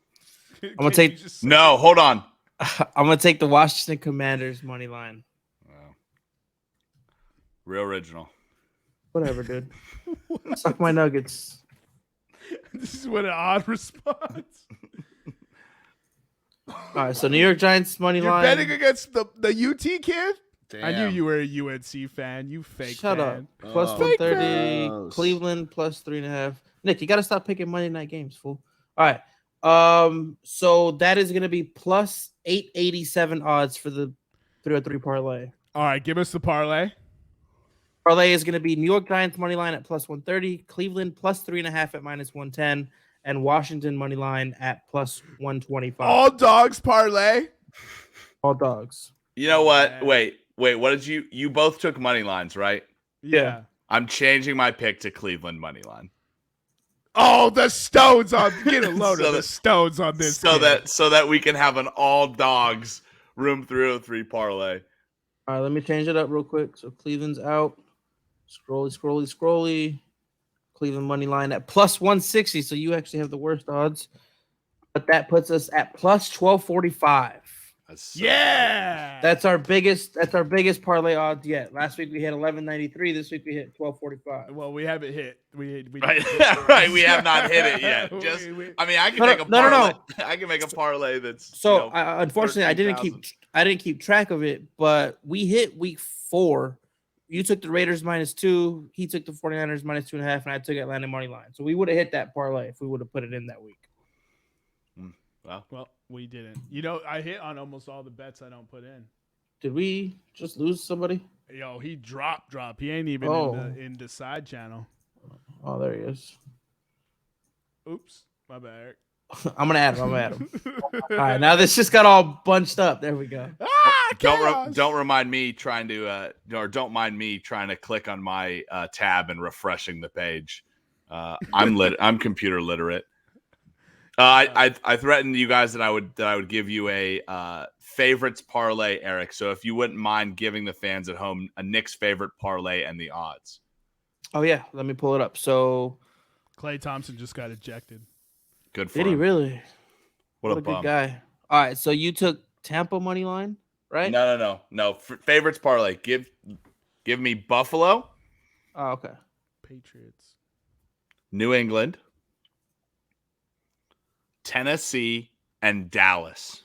I'm gonna take. No, hold on. I'm gonna take the Washington Commanders money line. Wow. Real original. Whatever, dude. Suck my nuggets. This is what an odd response. All right, so New York Giants money You're line. betting against the UT kid? Damn. I knew you were a UNC fan. You fake Shut fan. up. Plus Oh, 130. gross. Cleveland plus 3.5. Nick, you gotta stop picking Monday night games, fool. All right. So that is gonna be plus 887 odds for the 303 parlay. All right, give us the parlay. Parlay is gonna be New York Giants money line at plus 130, Cleveland plus 3.5 at minus 110, and Washington money line at plus 125. All dogs parlay. All dogs. You know what? Yeah. Wait. What did you both took money lines, right? Yeah. I'm changing my pick to Cleveland money line. Oh, the Stones on get a load So of the that- Stones on this. So kid. that we can have an all dogs Room 303 parlay. All right, let me change it up real quick. So Cleveland's out. Scrolly. Cleveland money line at plus 160. So you actually have the worst odds. But that puts us at plus 1245. That's so Yeah. That's our biggest parlay odds yet. Last week we hit 1193. This week we hit 1245. Well, we haven't hit. We right. Right. We have not hit it yet. Just I mean, I can make a parlay. I can make a parlay that's So unfortunately, I didn't 13,000. keep track of it, but we hit week 4. You took the Raiders -2. He took the 49ers -2.5, and I took Atlanta money line. So we would have hit that parlay if we would have put it in that week. Well, we didn't. You know, I hit on almost all the bets I don't put in. Did we just lose somebody? Yo, he drop. He ain't even in the side channel. Oh, there he is. Oops, my bad. I'm gonna add him. All right, now this just got all bunched up. There we go. Don't remind me trying to or don't mind me trying to click on my tab and refreshing the page. I'm computer literate. I threatened you guys that I would give you a favorites parlay, Eric. So if you wouldn't mind giving the fans at home a Knicks favorite parlay and the odds. Oh yeah, let me pull it up. So Klay Thompson just got ejected. Good for did he him. really? What a good bum. guy. All right, so you took Tampa money line, right? No. Favorites parlay. Give me Buffalo, Oh, okay. Patriots. New England, Tennessee, and Dallas.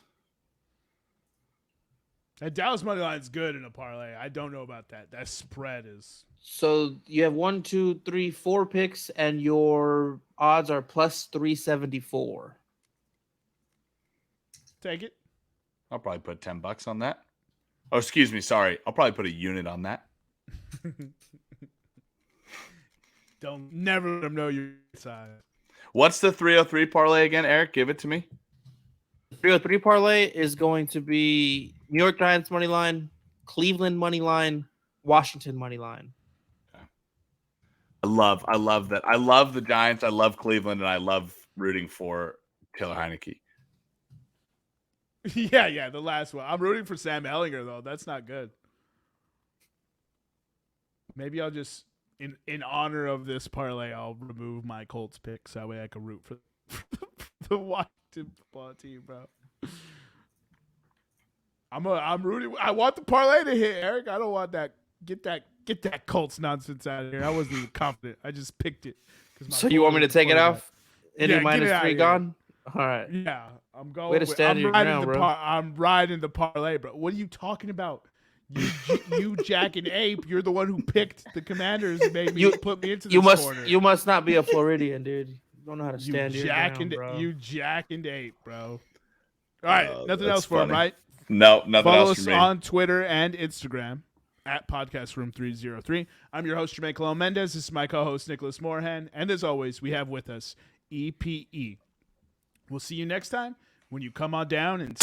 That Dallas money line is good in a parlay. I don't know about that. That spread is. So you have 1, 2, 3, 4 picks, and your odds are plus 374. Take it. I'll probably put $10 on that. Oh, excuse me. Sorry. I'll probably put a unit on that. Don't never let them know your size. What's the 303 parlay again, Eric? Give it to me. 303 parlay is going to be New York Giants money line, Cleveland money line, Washington money line. I love that. I love the Giants. I love Cleveland, and I love rooting for Taylor Heineke. Yeah, the last one. I'm rooting for Sam Ehlinger though. That's not good. Maybe I'll just, in honor of this parlay, I'll remove my Colts pick so that way I can root for the Washington football team, bro. I'm rooting. I want the parlay to hit, Eric. I don't want that. Get that Colts nonsense out of here. I wasn't even confident. I just picked it. So you want me to take it off? Any Yeah, minus get it 3 out gone? All right. Yeah, I'm going. Way to stand your ground, bro. I'm riding the parlay, bro. What are you talking about? You Jack and Ape. You're the one who picked the Commanders and made me put me into this corner. You must not be a Floridian, dude. You don't know how to stand your ground, bro. You Jack and Ape, bro. All right, nothing else for him, right? No, nothing Follow else us for me. on Twitter and Instagram at Podcast Room303. I'm your host, Jermaine Colon Mendez. This is my co-host, Nicholas Moorhan. And as always, we have with us EPE. We'll see you next time when you come on down and